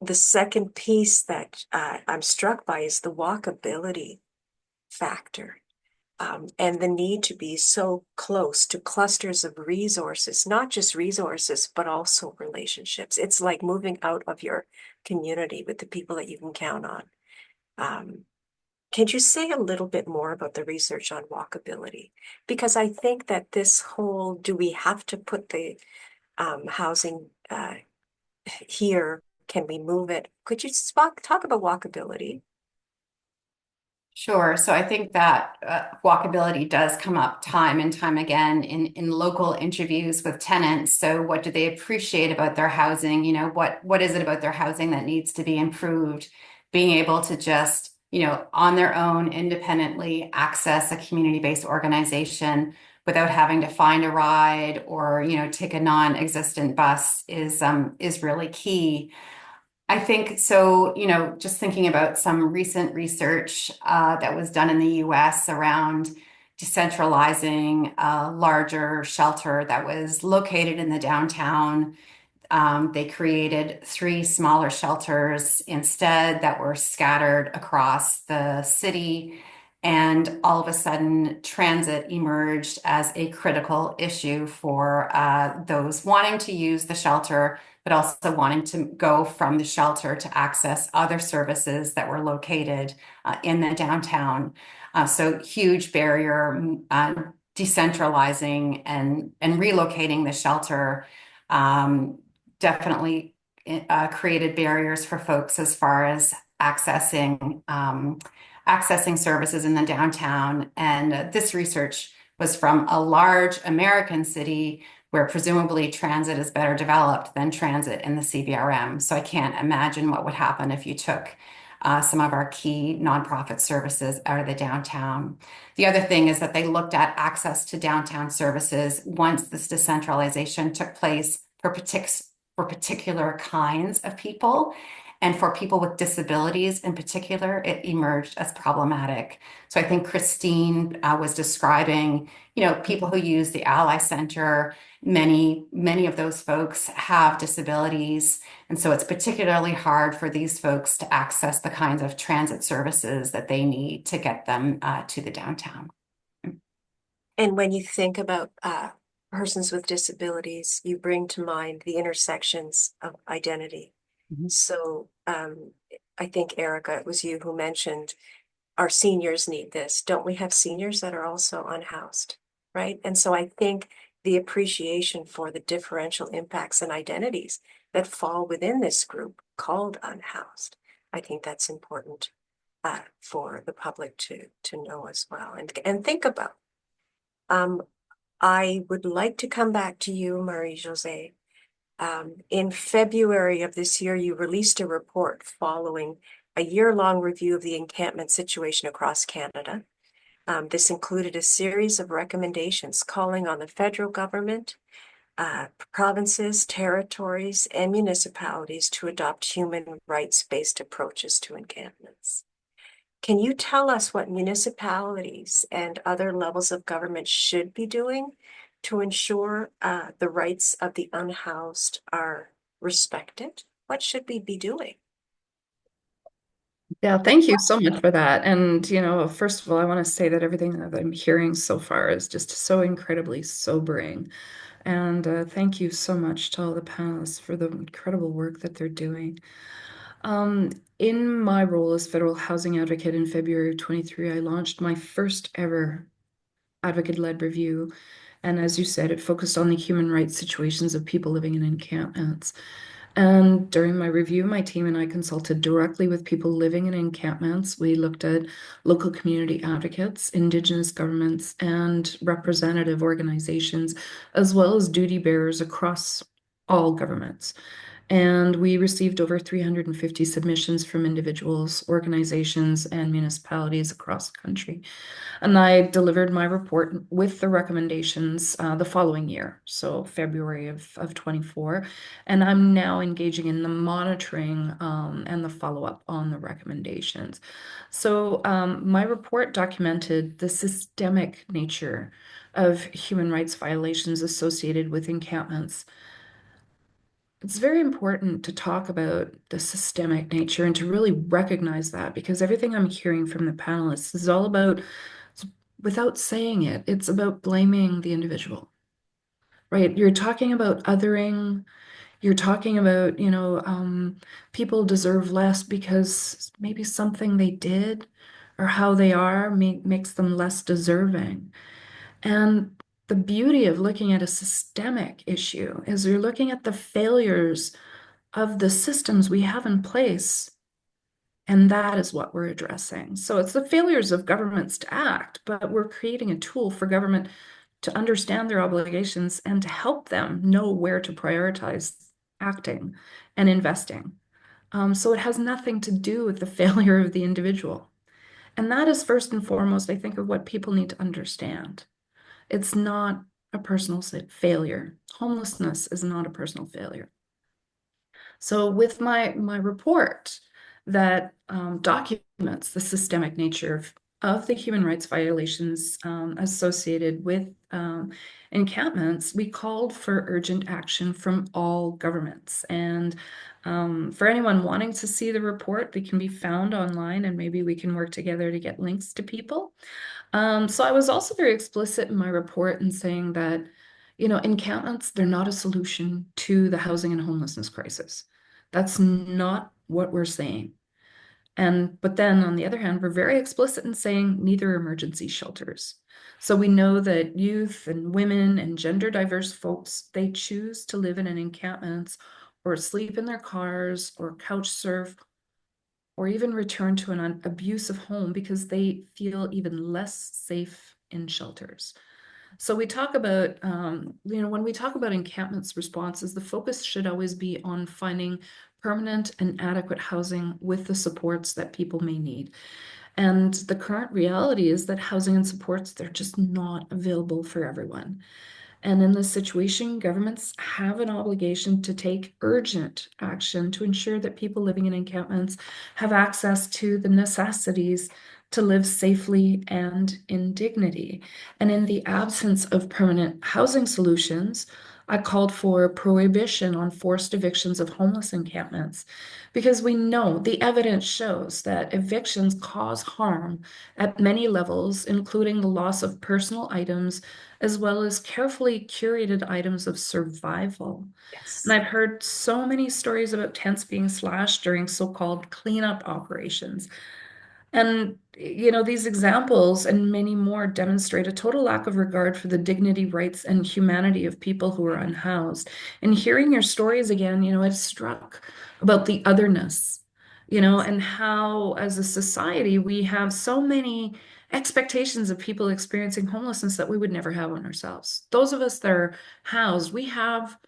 Speaker 1: The second piece that I'm struck by is the walkability factor. And the need to be so close to clusters of resources, not just resources, but also relationships. It's like moving out of your community with the people that you can count on. Can you say a little bit more about the research on walkability? Because I think that this whole, do we have to put the housing here? Can we move it? Could you talk about walkability?
Speaker 6: Sure. So I think that walkability does come up time and time again in local interviews with tenants. So what do they appreciate about their housing? What is it about their housing that needs to be improved? Being able to just, on their own, independently access a community-based organization without having to find a ride or, take a non-existent bus is really key. I think so, just thinking about some recent research that was done in the US around decentralizing a larger shelter that was located in the downtown. They created 3 smaller shelters instead that were scattered across the city. And all of a sudden, transit emerged as a critical issue for those wanting to use the shelter, but also wanting to go from the shelter to access other services that were located in the downtown. So huge barrier, decentralizing and relocating the shelter definitely created barriers for folks as far as accessing services in the downtown. And this research was from a large American city where presumably transit is better developed than transit in the CBRM. So I can't imagine what would happen if you took some of our key nonprofit services out of the downtown. The other thing is that they looked at access to downtown services once this decentralization took place for particular kinds of people. And for people with disabilities in particular, it emerged as problematic. So I think Christine was describing, people who use the Ally Center. Many of those folks have disabilities. And so it's particularly hard for these folks to access the kinds of transit services that they need to get them to the downtown.
Speaker 1: And when you think about persons with disabilities, you bring to mind the intersections of identity.
Speaker 6: Mhm.
Speaker 1: So I think, Erica, it was you who mentioned our seniors need this. Don't we have seniors that are also unhoused, right? And so I think the appreciation for the differential impacts and identities that fall within this group called unhoused, I think that's important for the public to know as well and think about. I would like to come back to you, Marie-Josée. In February of this year, you released a report following a year-long review of the encampment situation across Canada. This included a series of recommendations calling on the federal government, provinces, territories, and municipalities to adopt human rights-based approaches to encampments. Can you tell us what municipalities and other levels of government should be doing to ensure the rights of the unhoused are respected? What should we be doing?
Speaker 3: Yeah, thank you so much for that. And, first of all, I want to say that everything that I'm hearing so far is just so incredibly sobering. And thank you so much to all the panelists for the incredible work that they're doing. In my role as federal housing advocate in February of 23, I launched my first ever advocate-led review. And as you said, it focused on the human rights situations of people living in encampments. And during my review, my team and I consulted directly with people living in encampments. We looked at local community advocates, Indigenous governments, and representative organizations, as well as duty bearers across all governments. And we received over 350 submissions from individuals, organizations, and municipalities across the country. And I delivered my report with the recommendations the following year, so February of 24. And I'm now engaging in the monitoring and the follow-up on the recommendations. So my report documented the systemic nature of human rights violations associated with encampments. It's very important to talk about the systemic nature and to really recognize that, because everything I'm hearing from the panelists is all about, without saying it, it's about blaming the individual, right? You're talking about othering. You're talking about, people deserve less because maybe something they did or how they are makes them less deserving. And the beauty of looking at a systemic issue is you're looking at the failures of the systems we have in place. And that is what we're addressing. So it's the failures of governments to act, but we're creating a tool for government to understand their obligations and to help them know where to prioritize acting and investing. So it has nothing to do with the failure of the individual. And that is first and foremost, I think, of what people need to understand. It's not a personal failure. Homelessness is not a personal failure. So with my report that documents the systemic nature of the human rights violations associated with encampments, we called for urgent action from all governments. And for anyone wanting to see the report, it can be found online, and maybe we can work together to get links to people. So I was also very explicit in my report in saying that, encampments, they're not a solution to the housing and homelessness crisis. That's not what we're saying. But then on the other hand, we're very explicit in saying neither emergency shelters. So we know that youth and women and gender diverse folks, they choose to live in an encampments or sleep in their cars or couch surf or even return to an abusive home because they feel even less safe in shelters. So we talk about, when we talk about encampments responses, the focus should always be on finding permanent and adequate housing with the supports that people may need. And the current reality is that housing and supports, they're just not available for everyone. And in this situation, governments have an obligation to take urgent action to ensure that people living in encampments have access to the necessities to live safely and in dignity. And in the absence of permanent housing solutions, I called for prohibition on forced evictions of homeless encampments because we know the evidence shows that evictions cause harm at many levels, including the loss of personal items as well as carefully curated items of survival.
Speaker 1: Yes.
Speaker 3: And I've heard so many stories about tents being slashed during so-called cleanup operations. And, these examples and many more demonstrate a total lack of regard for the dignity, rights, and humanity of people who are unhoused. And hearing your stories again, it struck about the otherness, and how as a society we have so many expectations of people experiencing homelessness that we would never have on ourselves. Those of us that are housed, we have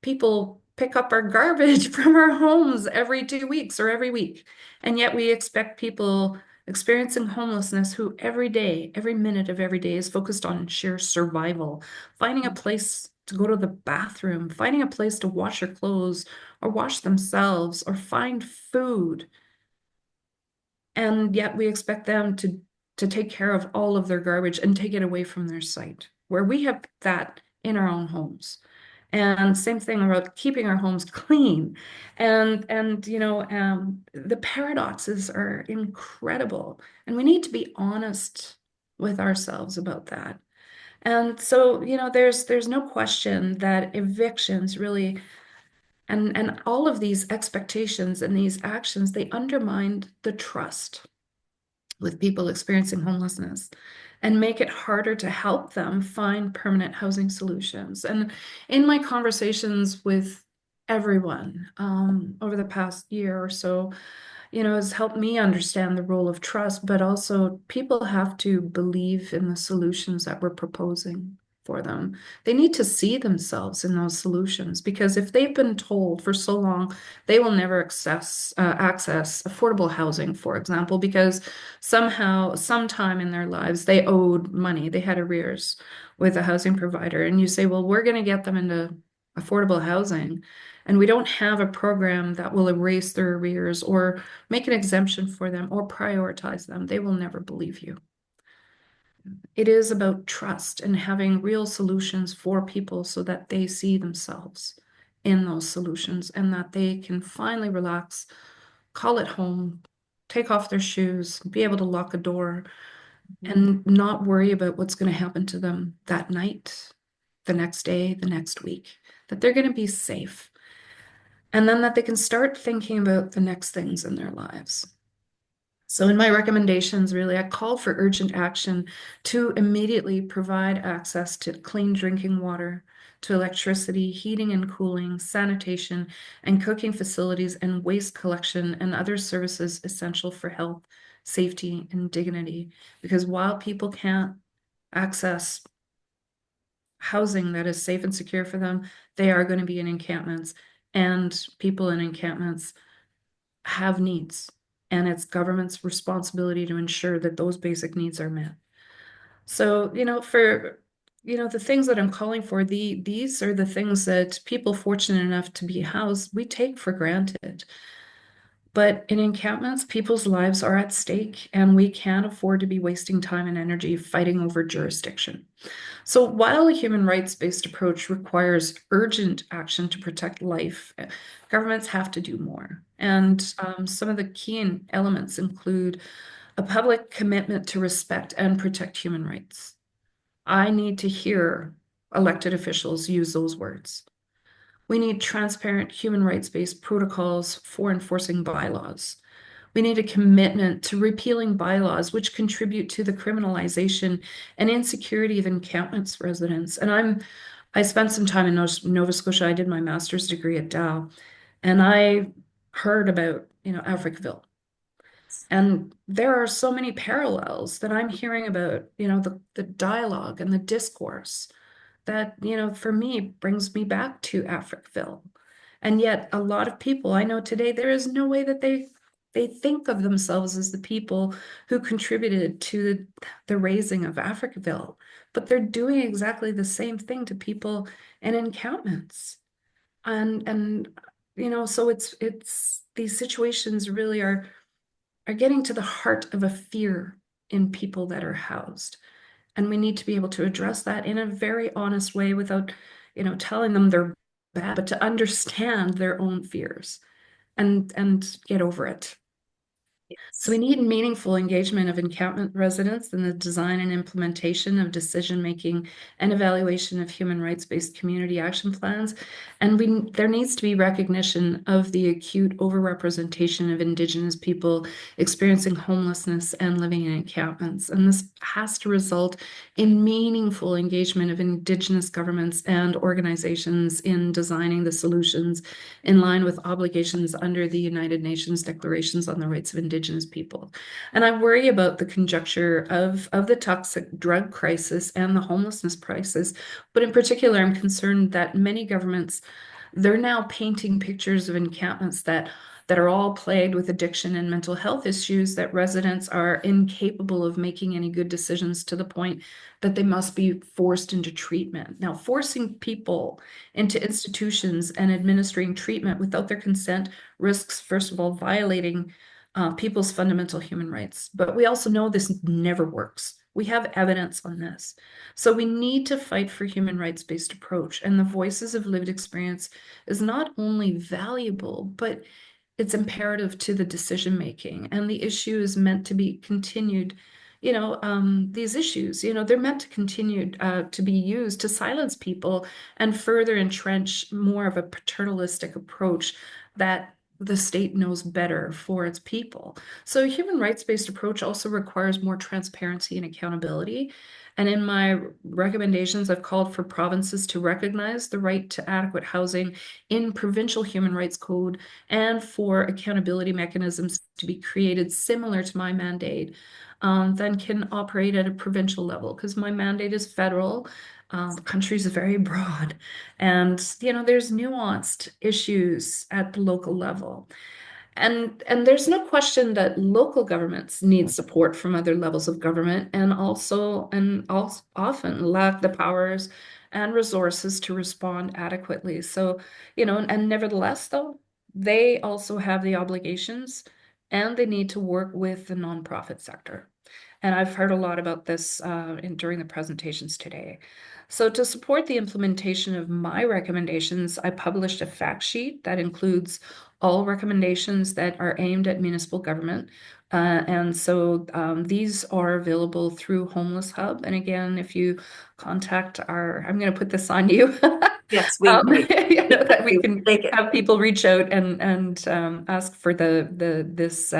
Speaker 3: people pick up our garbage from our homes every 2 weeks or every week. And yet we expect people experiencing homelessness who every day, every minute of every day is focused on sheer survival, finding a place to go to the bathroom, finding a place to wash their clothes or wash themselves or find food. And yet we expect them to take care of all of their garbage and take it away from their site, where we have that in our own homes. And same thing about keeping our homes clean. And the paradoxes are incredible. And we need to be honest with ourselves about that. And so, there's no question that evictions really and all of these expectations and these actions, they undermine the trust with people experiencing homelessness and make it harder to help them find permanent housing solutions. And in my conversations with everyone over the past year or so, has helped me understand the role of trust, but also people have to believe in the solutions that we're proposing for them. They need to see themselves in those solutions, because if they've been told for so long they will never access affordable housing, for example, because somehow, sometime in their lives, they owed money, they had arrears with a housing provider, and you say, well, we're going to get them into affordable housing, and we don't have a program that will erase their arrears or make an exemption for them or prioritize them, they will never believe you. It is about trust and having real solutions for people so that they see themselves in those solutions and that they can finally relax, call it home, take off their shoes, be able to lock a door, and not worry about what's going to happen to them that night, the next day, the next week, that they're going to be safe. And then that they can start thinking about the next things in their lives. So in my recommendations, really, I call for urgent action to immediately provide access to clean drinking water, to electricity, heating and cooling, sanitation, and cooking facilities, and waste collection and other services essential for health, safety, and dignity. Because while people can't access housing that is safe and secure for them, they are going to be in encampments, and people in encampments have needs, and it's government's responsibility to ensure that those basic needs are met. So, for the things that I'm calling for, these are the things that people fortunate enough to be housed, we take for granted. But in encampments, people's lives are at stake, and we can't afford to be wasting time and energy fighting over jurisdiction. So while a human rights-based approach requires urgent action to protect life, governments have to do more. And some of the key elements include a public commitment to respect and protect human rights. I need to hear elected officials use those words. We need transparent human rights-based protocols for enforcing bylaws. We need a commitment to repealing bylaws which contribute to the criminalization and insecurity of encampments residents. And I spent some time in Nova Scotia. I did my master's degree at Dow, and I heard about, Africville. And there are so many parallels that I'm hearing about, the dialogue and the discourse that, for me, brings me back to Africville. And yet a lot of people I know today, there is no way that they think of themselves as the people who contributed to the raising of Africville, but they're doing exactly the same thing to people in encampments. And so it's these situations really are getting to the heart of a fear in people that are housed. And we need to be able to address that in a very honest way without, telling them they're bad, but to understand their own fears and get over it. So we need meaningful engagement of encampment residents in the design and implementation of decision-making and evaluation of human rights-based community action plans. And there needs to be recognition of the acute overrepresentation of Indigenous people experiencing homelessness and living in encampments. And this has to result in meaningful engagement of Indigenous governments and organizations in designing the solutions in line with obligations under the United Nations Declarations on the Rights of Indigenous Indigenous people. And I worry about the conjuncture of the toxic drug crisis and the homelessness crisis. But in particular, I'm concerned that many governments, they're now painting pictures of encampments that are all plagued with addiction and mental health issues, that residents are incapable of making any good decisions to the point that they must be forced into treatment. Now, forcing people into institutions and administering treatment without their consent risks, first of all, violating people's fundamental human rights. But we also know this never works. We have evidence on this. So we need to fight for human rights-based approach. And the voices of lived experience is not only valuable, but it's imperative to the decision making. And the issue is meant to be continued. These issues, they're meant to continue to be used to silence people and further entrench more of a paternalistic approach that the state knows better for its people. So a human rights-based approach also requires more transparency and accountability. And in my recommendations, I've called for provinces to recognize the right to adequate housing in provincial human rights code, and for accountability mechanisms to be created similar to my mandate, then can operate at a provincial level, because my mandate is federal. The country is very broad, and there's nuanced issues at the local level. And there's no question that local governments need support from other levels of government, and also often lack the powers and resources to respond adequately. So, and nevertheless, though, they also have the obligations, and they need to work with the nonprofit sector. And I've heard a lot about this during the presentations today. So to support the implementation of my recommendations, I published a fact sheet that includes all recommendations that are aimed at municipal government. And so these are available through Homeless Hub. And again, if you contact I'm going to put this on you.
Speaker 1: Yes, we might.
Speaker 3: That we can
Speaker 1: Take it.
Speaker 3: have people reach out and ask for this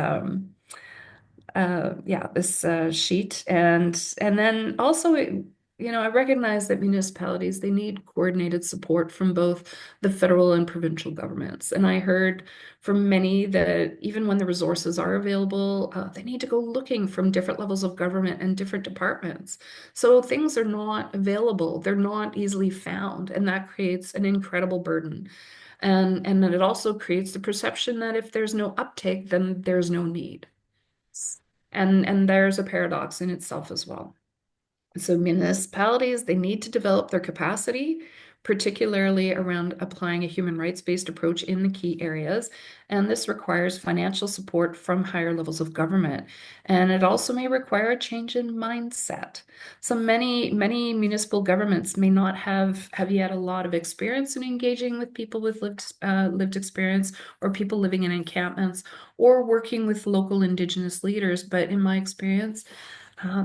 Speaker 3: sheet. And then also, I recognize that municipalities, they need coordinated support from both the federal and provincial governments. And I heard from many that even when the resources are available, they need to go looking from different levels of government and different departments. So things are not available, they're not easily found, and that creates an incredible burden. And then it also creates the perception that if there's no uptake, then there's no need. And there's a paradox in itself as well. So municipalities, they need to develop their capacity, particularly around applying a human rights-based approach in the key areas. And this requires financial support from higher levels of government. And it also may require a change in mindset. So many municipal governments may not have yet a lot of experience in engaging with people with lived experience, or people living in encampments, or working with local Indigenous leaders. But in my experience,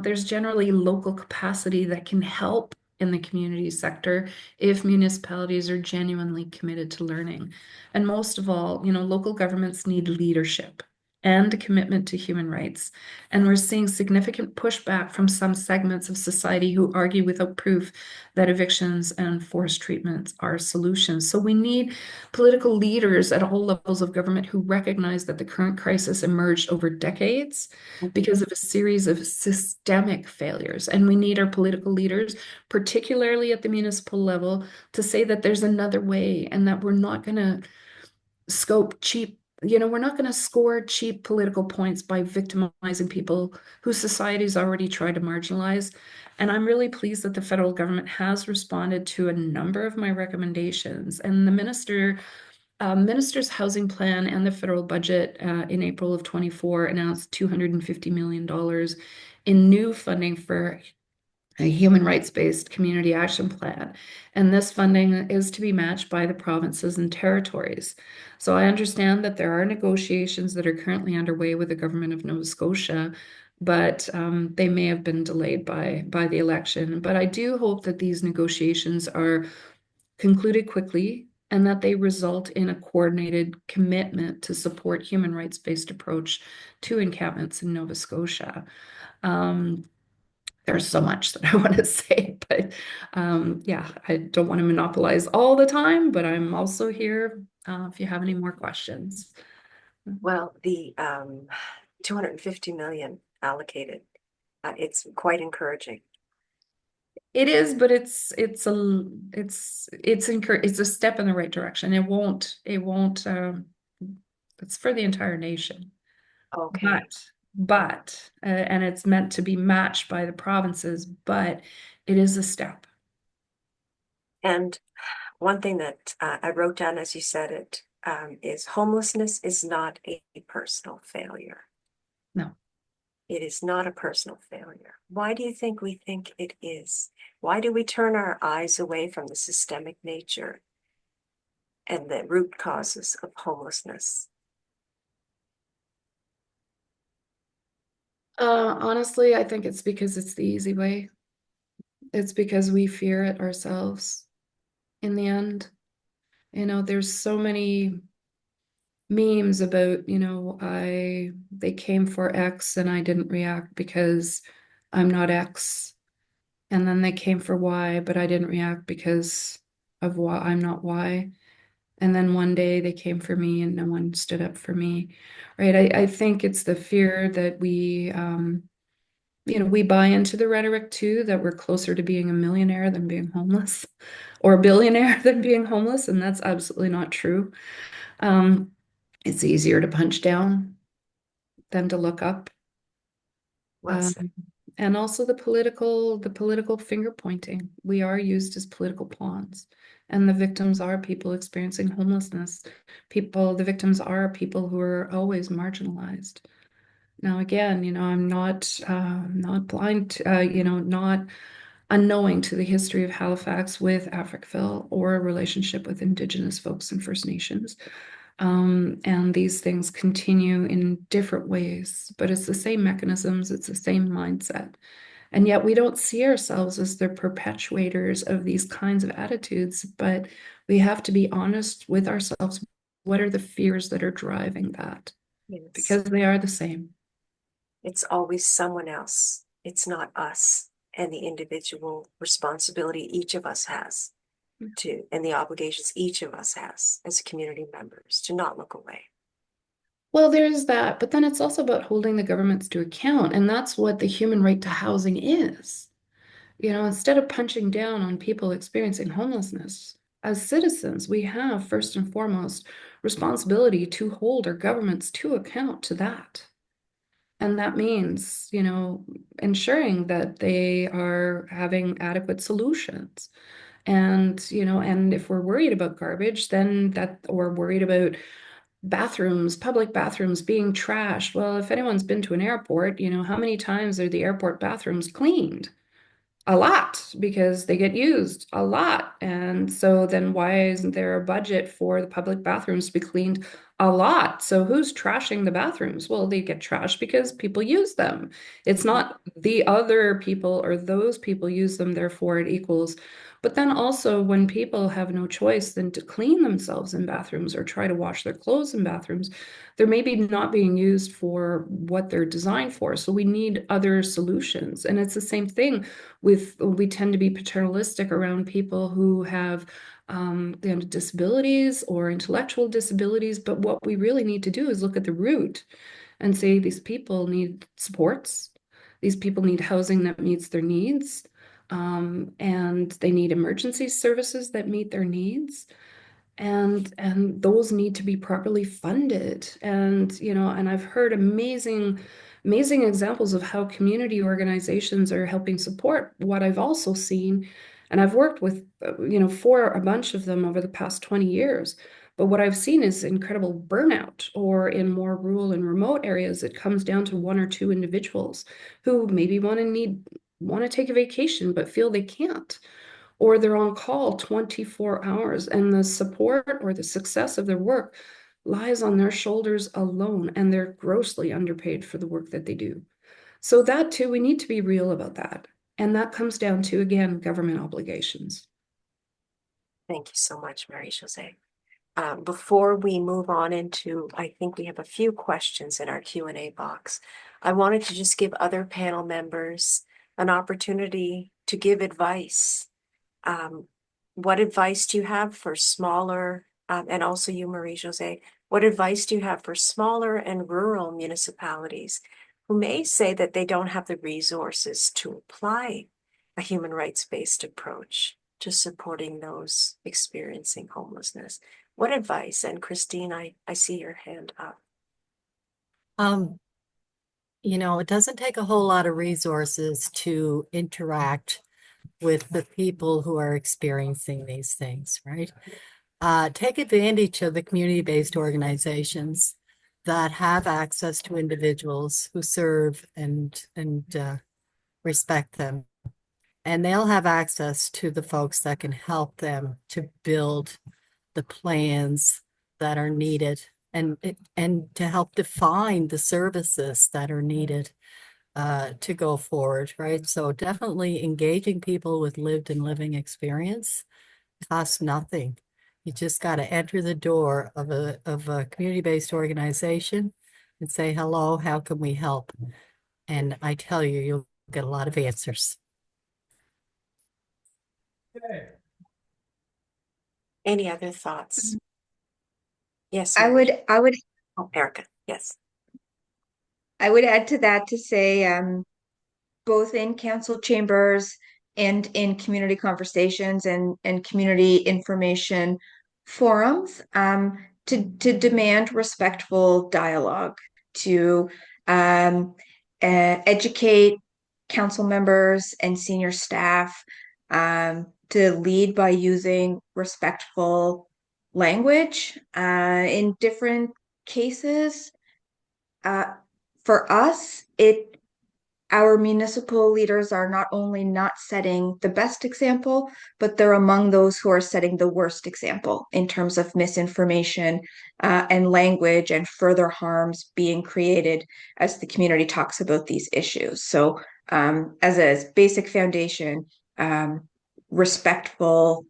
Speaker 3: there's generally local capacity that can help in the community sector if municipalities are genuinely committed to learning. And most of all, local governments need leadership and a commitment to human rights. And we're seeing significant pushback from some segments of society who argue without proof that evictions and forced treatments are solutions. So we need political leaders at all levels of government who recognize that the current crisis emerged over decades because of a series of systemic failures. And we need our political leaders, particularly at the municipal level, to say that there's another way, and that we're not going to we're not going to score cheap political points by victimizing people whose society's already tried to marginalize. And I'm really pleased that the federal government has responded to a number of my recommendations. And the Minister's housing plan and the federal budget in April of 24 announced $250 million in new funding for a human rights-based community action plan. And this funding is to be matched by the provinces and territories. So I understand that there are negotiations that are currently underway with the government of Nova Scotia, but they may have been delayed by the election. But I do hope that these negotiations are concluded quickly, and that they result in a coordinated commitment to support human rights-based approach to encampments in Nova Scotia. There's so much that I want to say, but I don't want to monopolize all the time, but I'm also here if you have any more questions.
Speaker 1: Well, 250 million allocated. It's quite encouraging.
Speaker 3: It is, but it's a step in the right direction. It won't it's for the entire nation.
Speaker 1: Okay.
Speaker 3: But and it's meant to be matched by the provinces, but it is a step.
Speaker 1: And one thing that I wrote down as you said it is homelessness is not a personal failure.
Speaker 3: No.
Speaker 1: It is not a personal failure. Why do you think we think it is? Why do we turn our eyes away from the systemic nature and the root causes of homelessness?
Speaker 3: Honestly, I think it's because it's the easy way. It's because we fear it ourselves in the end. There's so many memes about, they came for X and I didn't react because I'm not X. And then they came for Y, but I didn't react because of Y, I'm not Y. And then one day they came for me and no one stood up for me. Right. I think it's the fear that we buy into the rhetoric too, that we're closer to being a millionaire than being homeless or a billionaire than being homeless. And that's absolutely not true. Um, it's easier to punch down than to look up.
Speaker 1: Well said.
Speaker 3: And also the political finger pointing. We are used as political pawns, and the victims are people experiencing homelessness. The victims are people who are always marginalized. Now, again, I'm not blind, not unknowing to the history of Halifax with Africville or a relationship with Indigenous folks and First Nations. And these things continue in different ways, but it's the same mechanisms, it's the same mindset. And yet we don't see ourselves as the perpetuators of these kinds of attitudes, but we have to be honest with ourselves. What are the fears that are driving that?
Speaker 1: Yes.
Speaker 3: Because they are the same.
Speaker 1: It's always someone else. It's not us and the individual responsibility each of us has to, and the obligations each of us has as community members to not look away.
Speaker 3: Well, there is that, but then it's also about holding the governments to account, and that's what the human right to housing is. Instead of punching down on people experiencing homelessness, as citizens, we have first and foremost responsibility to hold our governments to account to that. And that means, ensuring that they are having adequate solutions. And if we're worried about garbage, then or worried about bathrooms, public bathrooms being trashed. Well, if anyone's been to an airport, how many times are the airport bathrooms cleaned? A lot, because they get used a lot. And so then why isn't there a budget for the public bathrooms to be cleaned a lot? So who's trashing the bathrooms? Well, they get trashed because people use them. It's not the other people or those people use them, therefore it equals. But then also when people have no choice than to clean themselves in bathrooms or try to wash their clothes in bathrooms, they're maybe not being used for what they're designed for. So we need other solutions. And it's the same thing we tend to be paternalistic around people who have disabilities or intellectual disabilities. But what we really need to do is look at the root and say these people need supports. These people need housing that meets their needs. And they need emergency services that meet their needs. And those need to be properly funded. And I've heard amazing examples of how community organizations are helping support. What I've also seen, and I've worked with for a bunch of them over the past 20 years, but what I've seen is incredible burnout, or in more rural and remote areas it comes down to one or two individuals who maybe want to take a vacation but feel they can't, or they're on call 24 hours, and the support or the success of their work lies on their shoulders alone, and they're grossly underpaid for the work that they do. So that too, we need to be real about that. And that comes down to, again, government obligations.
Speaker 1: Thank you so much, Marie-Josée. Before we move on into, I think we have a few questions in our Q&A box. I wanted to just give other panel members an opportunity to give advice. What advice do you have for smaller, and also you, Marie-Josée, What advice do you have for smaller and rural municipalities who may say that they don't have the resources to apply a human rights-based approach to supporting those experiencing homelessness? What advice? And Christine, I see your hand up.
Speaker 5: It doesn't take a whole lot of resources to interact with the people who are experiencing these things, right? Take advantage of the community-based organizations that have access to individuals who serve and respect them. And they'll have access to the folks that can help them to build the plans that are needed and to help define the services that are needed to go forward, right? So definitely engaging people with lived and living experience costs nothing. You just got to enter the door of a community-based organization and say, hello, how can we help? And I tell you, you'll get a lot of answers.
Speaker 1: Any other thoughts? Yes,
Speaker 4: I
Speaker 1: Mary.
Speaker 4: would
Speaker 1: Oh, Erica, yes.
Speaker 4: I would add to that to say, both in council chambers and in community conversations and community information forums, to demand respectful dialogue, to educate council members and senior staff, to lead by using respectful language in different cases. For us, our municipal leaders are not only not setting the best example, but they're among those who are setting the worst example in terms of misinformation and language and further harms being created as the community talks about these issues. So as a basic foundation, respectful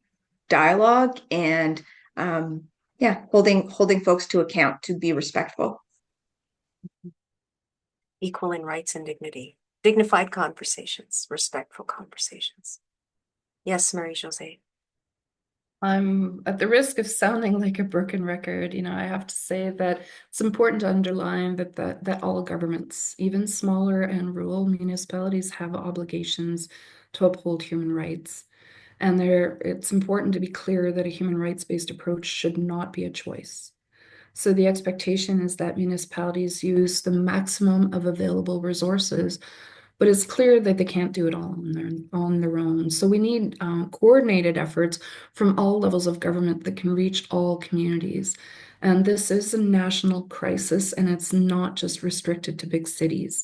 Speaker 4: dialogue and holding folks to account to be respectful.
Speaker 1: Equal in rights and dignity. Dignified conversations, respectful conversations. Yes, Marie Jose.
Speaker 3: I'm at the risk of sounding like a broken record. I have to say that it's important to underline that all governments, even smaller and rural municipalities, have obligations to uphold human rights. And it's important to be clear that a human rights-based approach should not be a choice. So the expectation is that municipalities use the maximum of available resources, but it's clear that they can't do it all on their own. So we need coordinated efforts from all levels of government that can reach all communities. And this is a national crisis, and it's not just restricted to big cities.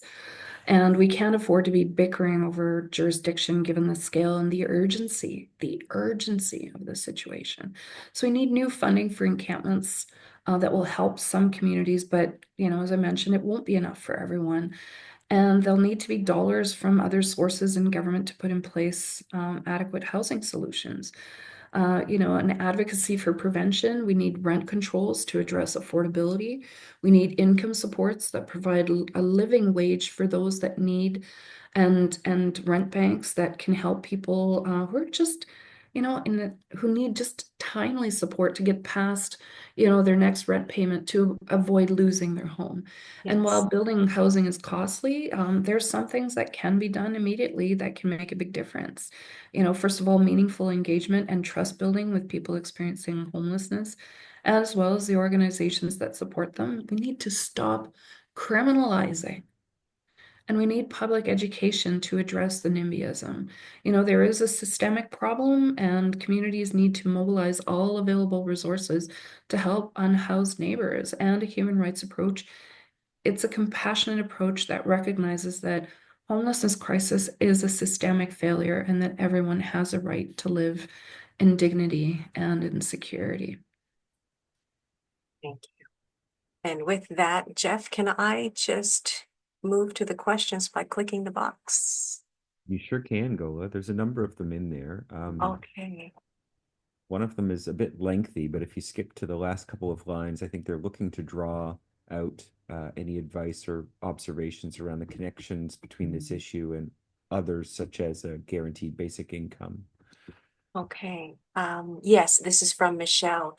Speaker 3: And we can't afford to be bickering over jurisdiction given the scale and the urgency of the situation. So we need new funding for encampments that will help some communities, but as I mentioned, it won't be enough for everyone. And there'll need to be dollars from other sources in government to put in place adequate housing solutions. An advocacy for prevention. We need rent controls to address affordability. We need income supports that provide a living wage for those that need, and rent banks that can help people who are just, who need just timely support to get past, their next rent payment to avoid losing their home. And
Speaker 1: Yes.
Speaker 3: while building housing is costly, there's some things that can be done immediately that can make a big difference. First of all, meaningful engagement and trust building with people experiencing homelessness, as well as the organizations that support them. We need to stop criminalizing. And we need public education to address the NIMBYism. There is a systemic problem, and communities need to mobilize all available resources to help unhoused neighbors. And a human rights approach, it's a compassionate approach that recognizes that homelessness crisis is a systemic failure and that everyone has a right to live in dignity and in security.
Speaker 1: Thank you. And with that, Jeff, can I just move to the questions by clicking the box?
Speaker 2: You sure can, Gola. There's a number of them in there.
Speaker 1: Okay.
Speaker 2: One of them is a bit lengthy, but if you skip to the last couple of lines, I think they're looking to draw out any advice or observations around the connections between this issue and others, such as a guaranteed basic income.
Speaker 1: Okay. Yes, this is from Michelle.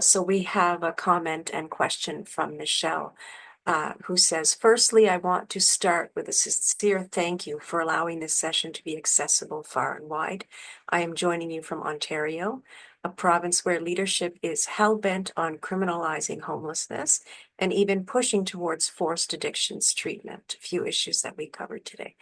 Speaker 1: So we have a comment and question from Michelle, who says, firstly, I want to start with a sincere thank you for allowing this session to be accessible far and wide. I am joining you from Ontario, a province where leadership is hell-bent on criminalizing homelessness and even pushing towards forced addictions treatment, a few issues that we covered today.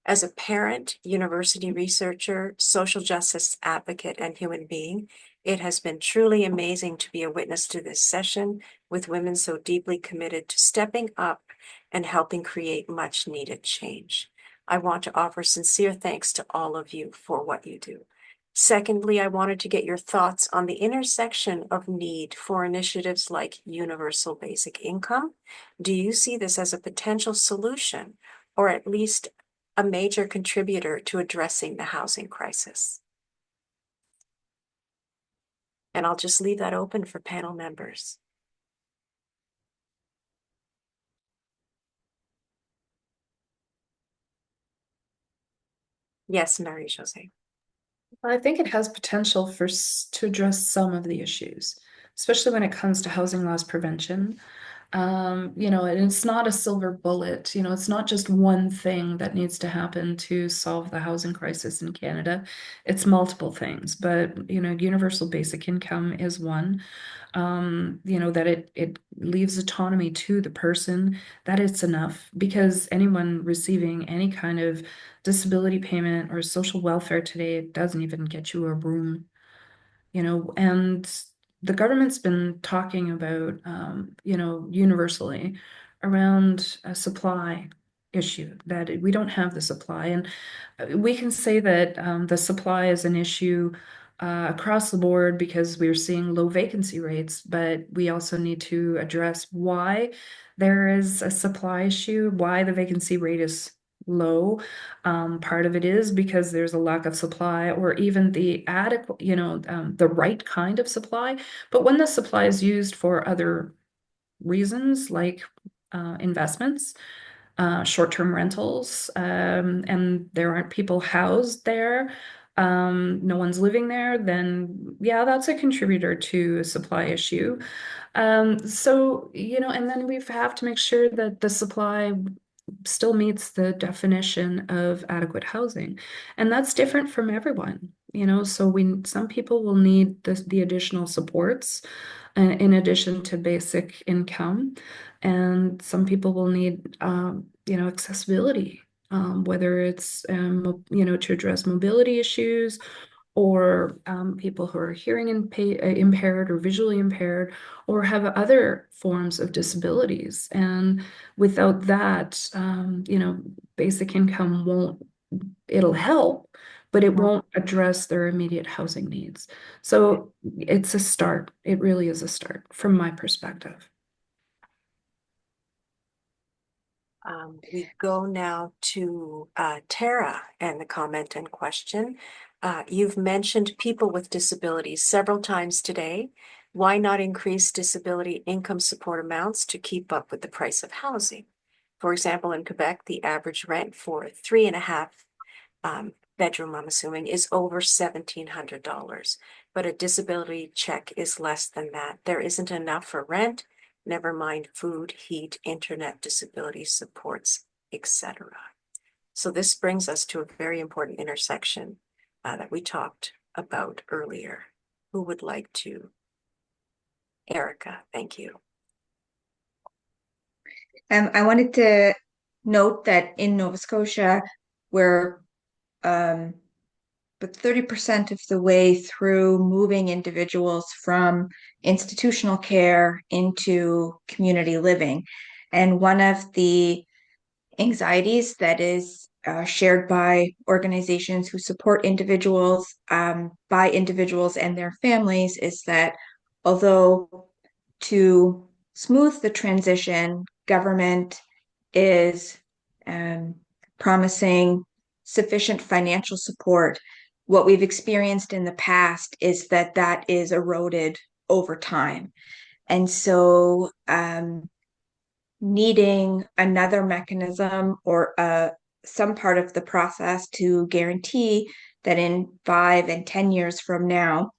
Speaker 1: As a parent, university researcher, social justice advocate, and human being, it has been truly amazing to be a witness to this session with women so deeply committed to stepping up and helping create much needed change. I want to offer sincere thanks to all of you for what you do. Secondly, I wanted to get your thoughts on the intersection of need for initiatives like universal basic income. Do you see this as a potential solution, or at least a major contributor to addressing the housing crisis? And I'll just leave that open for panel members. Yes, Marie Jose.
Speaker 3: I think it has potential to address some of the issues, especially when it comes to housing loss prevention. And it's not a silver bullet. It's not just one thing that needs to happen to solve the housing crisis in Canada. It's multiple things, but universal basic income is one. That it leaves autonomy to the person, that it's enough, because anyone receiving any kind of disability payment or social welfare today, it doesn't even get you a room, and the government's been talking about, universally around a supply issue, that we don't have the supply. And we can say that the supply is an issue across the board because we're seeing low vacancy rates, but we also need to address why there is a supply issue, why the vacancy rate is low. Part of it is because there's a lack of supply, or even the adequate, the right kind of supply. But when the supply is used for other reasons, like investments, short-term rentals, and there aren't people housed there, no one's living there, then yeah, that's a contributor to a supply issue. And then we have to make sure that the supply still meets the definition of adequate housing. And that's different from everyone, so some people will need the additional supports in addition to basic income. And some people will need, accessibility, whether it's, to address mobility issues, or people who are hearing impaired or visually impaired, or have other forms of disabilities. And without that, basic income it'll help, but it won't address their immediate housing needs. So it's a start. It really is a start from my perspective.
Speaker 1: We go now to Tara and the comment and question. You've mentioned people with disabilities several times today. Why not increase disability income support amounts to keep up with the price of housing? For example, in Quebec, the average rent for a 3.5 bedroom, I'm assuming, is over $1,700, but a disability check is less than that. There isn't enough for rent, never mind food, heat, internet, disability supports, etc. So this brings us to a very important intersection that we talked about earlier. Who would like to? Erica, thank you.
Speaker 4: I wanted to note that in Nova Scotia, we're but 30% of the way through moving individuals from institutional care into community living. And one of the anxieties that is shared by organizations who support individuals, by individuals and their families, is that although to smooth the transition, government is promising sufficient financial support, what we've experienced in the past is that that is eroded over time. And so needing another mechanism or some part of the process to guarantee that in 5 and 10 years from now,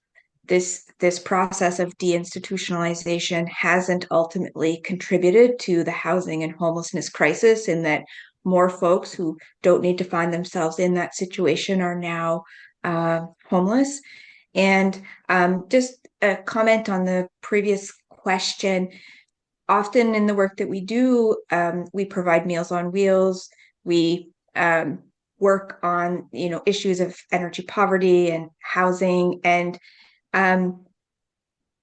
Speaker 4: this process of deinstitutionalization hasn't ultimately contributed to the housing and homelessness crisis, in that more folks who don't need to find themselves in that situation are now homeless. And just a comment on the previous question. Often in the work that we do, we provide Meals on Wheels. We work on, issues of energy poverty and housing. And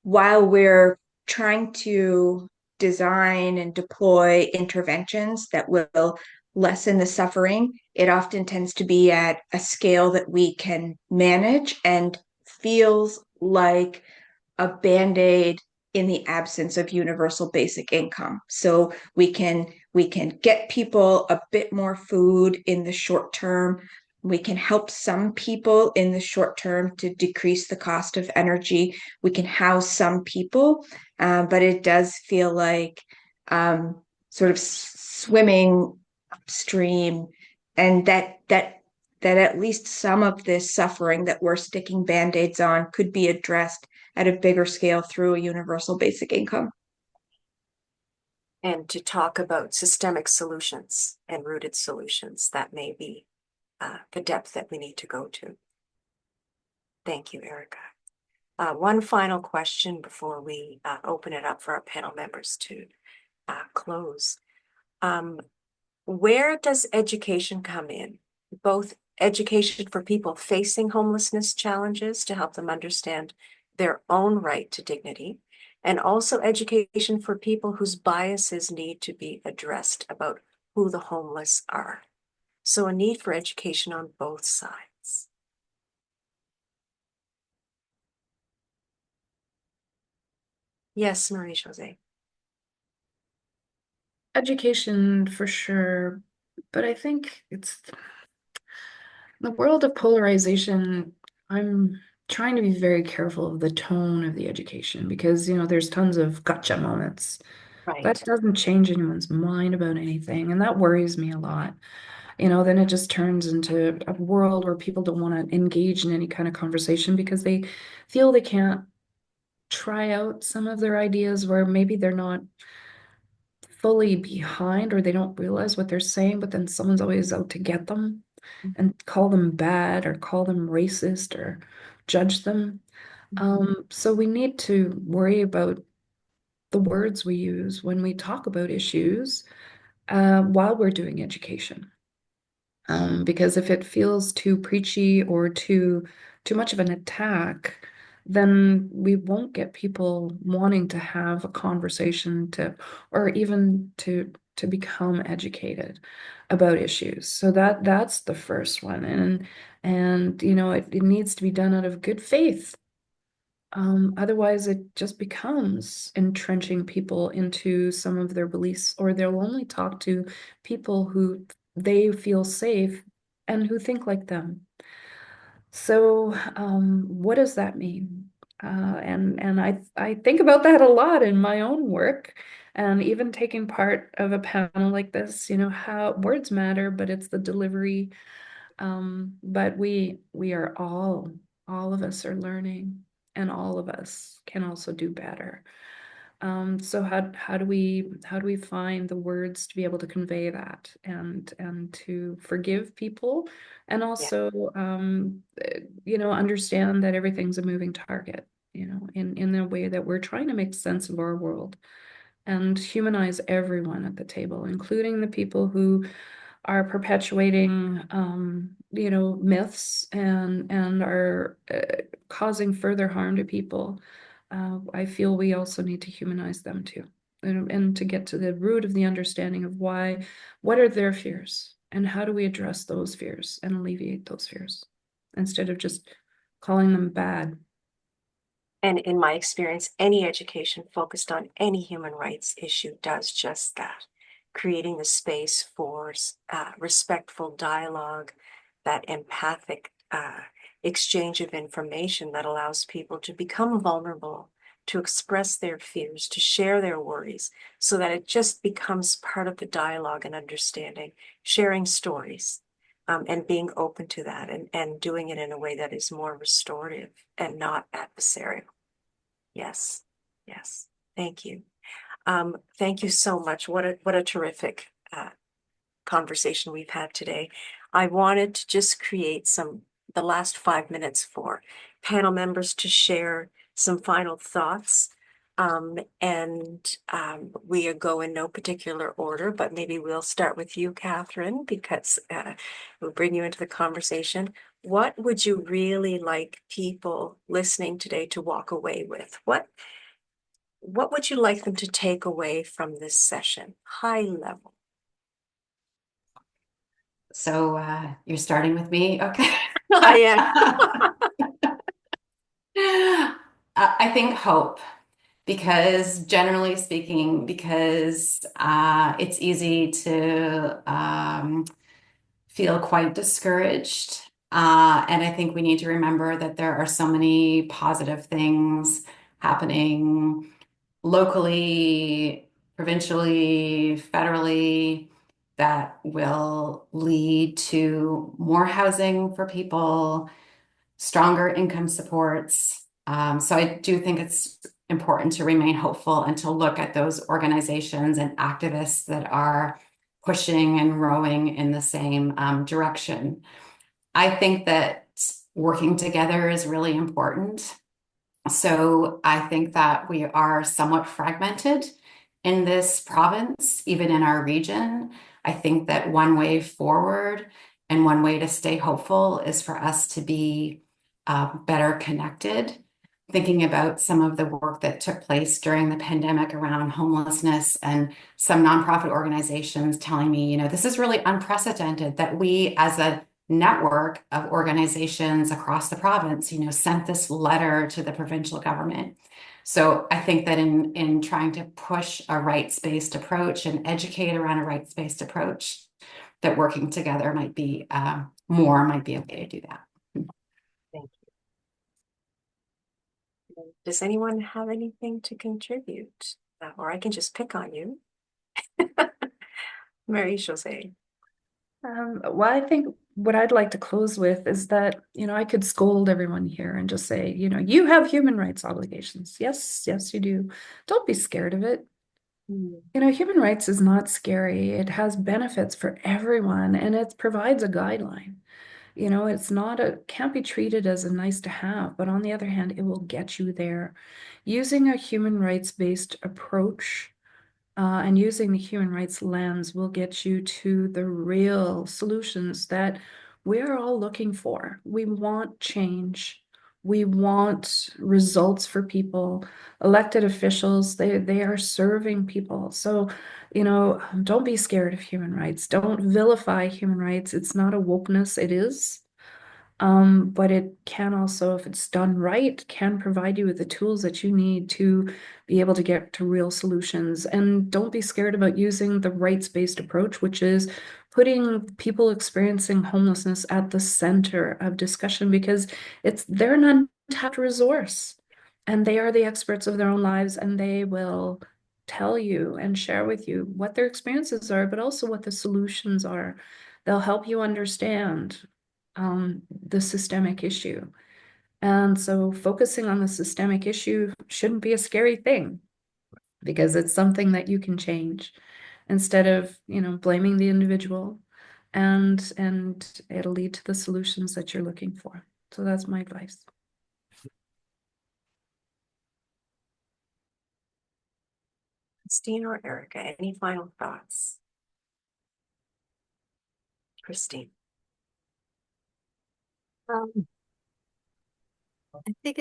Speaker 4: while we're trying to design and deploy interventions that will lessen the suffering, it often tends to be at a scale that we can manage and feels like a band-aid in the absence of universal basic income. So we can get people a bit more food in the short term. We can help some people in the short term to decrease the cost of energy. We can house some people, but it does feel like sort of swimming upstream, and that at least some of this suffering that we're sticking band-aids on could be addressed at a bigger scale through a universal basic income.
Speaker 1: And to talk about systemic solutions and rooted solutions, that may be the depth that we need to go to. Thank you, Erica. One final question before we open it up for our panel members to close. Where does education come in? Both education for people facing homelessness challenges to help them understand their own right to dignity, and also education for people whose biases need to be addressed about who the homeless are. So a need for education on both sides. Yes, Marie-José.
Speaker 3: Education for sure, but I think it's the world of polarization. I'm trying to be very careful of the tone of the education, because there's tons of gotcha moments.
Speaker 1: Right.
Speaker 3: That doesn't change anyone's mind about anything, and that worries me a lot. Then it just turns into a world where people don't want to engage in any kind of conversation because they feel they can't try out some of their ideas, where maybe they're not fully behind, or they don't realize what they're saying, but then someone's always out to get them and call them bad or call them racist or judge them. So we need to worry about the words we use when we talk about issues while we're doing education. Because if it feels too preachy or too much of an attack, then we won't get people wanting to have a conversation or even to become educated about issues. So that's the first one. And it needs to be done out of good faith. Otherwise, it just becomes entrenching people into some of their beliefs, or they'll only talk to people who they feel safe and who think like them. So, what does that mean? And I think about that a lot in my own work, and even taking part of a panel like this. How words matter, but it's the delivery. But we are all of us are learning, and all of us can also do better. So how do we find the words to be able to convey that, and to forgive people, and also understand that everything's a moving target, in the way that we're trying to make sense of our world and humanize everyone at the table, including the people who are perpetuating, myths and are causing further harm to people. I feel we also need to humanize them too, and to get to the root of the understanding of what are their fears, and how do we address those fears and alleviate those fears, instead of just calling them bad.
Speaker 1: And in my experience, any education focused on any human rights issue does just that, creating the space for respectful dialogue, that empathic exchange of information that allows people to become vulnerable, to express their fears, to share their worries, so that it just becomes part of the dialogue and understanding, sharing stories. and being open to that and doing it in a way that is more restorative and not adversarial. Yes, yes. Thank you. Thank you so much. What a terrific conversation we've had today. I wanted to just create the last 5 minutes for panel members to share some final thoughts. We go in no particular order, but maybe we'll start with you, Catherine, because we'll bring you into the conversation. What would you really like people listening today to walk away with? What would you like them to take away from this session, high level?
Speaker 6: So you're starting with me, okay?
Speaker 1: I
Speaker 6: I think hope, because generally speaking, because it's easy to feel quite discouraged. And I think we need to remember that there are so many positive things happening locally, provincially, federally, that will lead to more housing for people, stronger income supports. So I do think it's important to remain hopeful and to look at those organizations and activists that are pushing and rowing in the same direction. I think that working together is really important. So I think that we are somewhat fragmented in this province, even in our region. I think that one way forward and one way to stay hopeful is for us to be better connected. Thinking about some of the work that took place during the pandemic around homelessness, and some nonprofit organizations telling me, this is really unprecedented that we as a network of organizations across the province, sent this letter to the provincial government. So I think that in trying to push a rights-based approach and educate around a rights-based approach, that working together might be a way to do that.
Speaker 1: Thank you. Does anyone have anything to contribute? Or I can just pick on you. Marie-Josée.
Speaker 3: Well, I think what I'd like to close with is that, I could scold everyone here and just say, you have human rights obligations. Yes, yes, you do. Don't be scared of it. Human rights is not scary. It has benefits for everyone, and it provides a guideline. Can't be treated as a nice to have, but on the other hand, it will get you there. Using a human rights-based approach and using the human rights lens will get you to the real solutions that we're all looking for. We want change. We want results for people. Elected officials, they are serving people. So, don't be scared of human rights. Don't vilify human rights. It's not a wokeness, it is. But it can also, if it's done right, can provide you with the tools that you need to be able to get to real solutions. And don't be scared about using the rights-based approach, which is putting people experiencing homelessness at the center of discussion, because they're an untapped resource and they are the experts of their own lives, and they will tell you and share with you what their experiences are, but also what the solutions are. They'll help you understand the systemic issue. And so focusing on the systemic issue shouldn't be a scary thing, because it's something that you can change instead of, blaming the individual, and it'll lead to the solutions that you're looking for. So that's my advice.
Speaker 1: Christine or Erica, any final thoughts? Christine.
Speaker 5: I think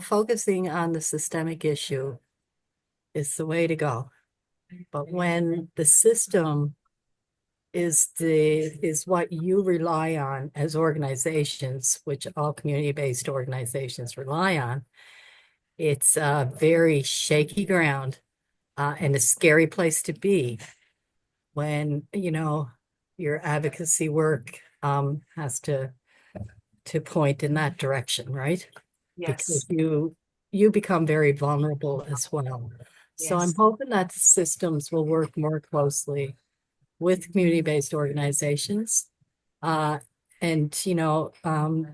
Speaker 5: focusing on the systemic issue is the way to go. But when the system is what you rely on as organizations, which all community-based organizations rely on, it's a very shaky ground and a scary place to be when, your advocacy work has to point in that direction, right?
Speaker 1: Yes.
Speaker 5: Because you become very vulnerable as well. So I'm
Speaker 1: Yes.
Speaker 5: hoping that the systems will work more closely with community-based organizations uh, and,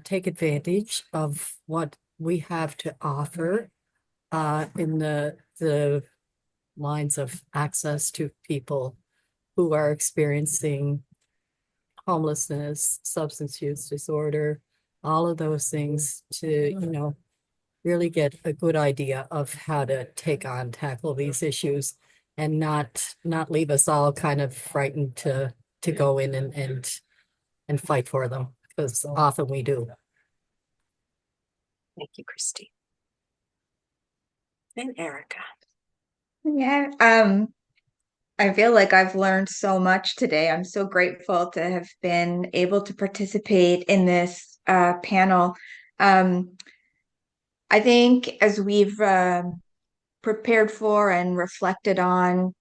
Speaker 5: take advantage of what we have to offer in the lines of access to people who are experiencing homelessness, substance use disorder, all of those things to, really get a good idea of how to tackle these issues and not leave us all kind of frightened to go in and fight for them, because often we do.
Speaker 1: Thank you, Christine. And Erica.
Speaker 4: Yeah, I feel like I've learned so much today. I'm so grateful to have been able to participate in this panel. Um, I think as we've prepared for and reflected on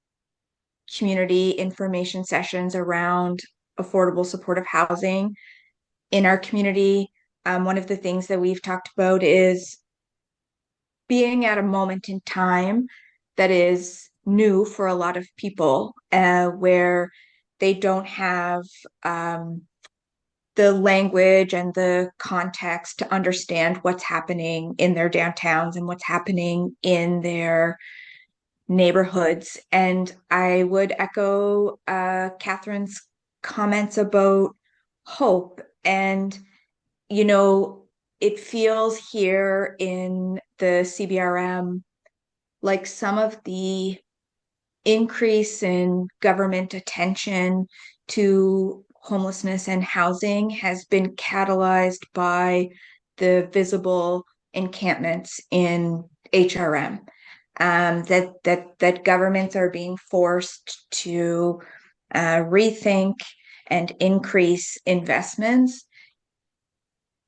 Speaker 4: community information sessions around affordable supportive housing in our community, one of the things that we've talked about is being at a moment in time that is new for a lot of people, where they don't have the language and the context to understand what's happening in their downtowns and what's happening in their neighborhoods. And I would echo Catherine's comments about hope. And, it feels here in the CBRM like some of the increase in government attention to homelessness and housing has been catalyzed by the visible encampments in HRM. That governments are being forced to rethink and increase investments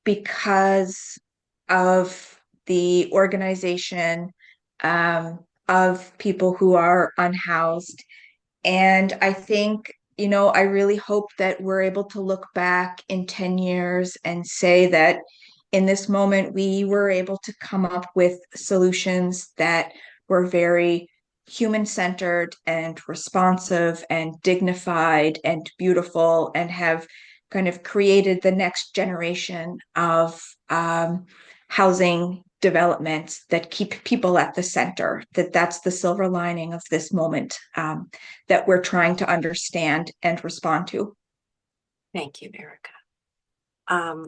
Speaker 4: because of the organization of people who are unhoused. And I think, I really hope that we're able to look back in 10 years and say that in this moment, we were able to come up with solutions that were very human-centered and responsive and dignified and beautiful, and have kind of created the next generation of housing developments that keep people at the center. That's the silver lining of this moment, that we're trying to understand and respond to.
Speaker 1: Thank you, Erica.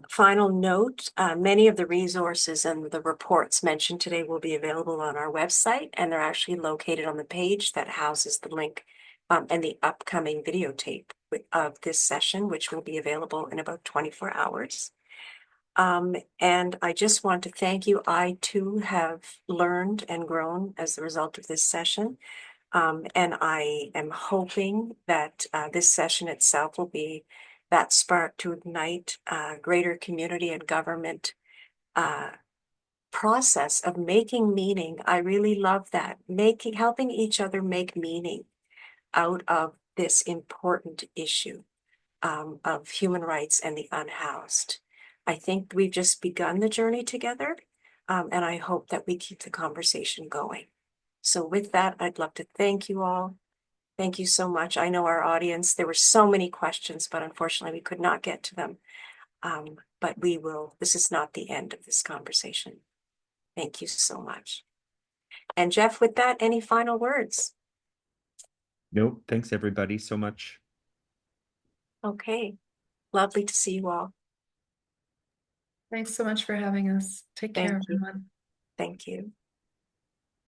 Speaker 1: Final note, many of the resources and the reports mentioned today will be available on our website, and they're actually located on the page that houses the link and the upcoming videotape of this session, which will be available in about 24 hours. And I just want to thank you. I too have learned and grown as a result of this session. And I am hoping that this session itself will be that spark to ignite greater community and government process of making meaning. I really love that, helping each other make meaning out of this important issue of human rights and the unhoused. I think we've just begun the journey together, and I hope that we keep the conversation going. So with that, I'd love to thank you all. Thank you so much. I know our audience, there were so many questions, but unfortunately we could not get to them. But this is not the end of this conversation. Thank you so much. And Jeff, with that, any final words?
Speaker 2: Nope. Thanks everybody so much.
Speaker 1: Okay. Lovely to see you all.
Speaker 3: Thanks so much for having us. Take care,
Speaker 1: Thank you.
Speaker 3: everyone.
Speaker 1: Thank you.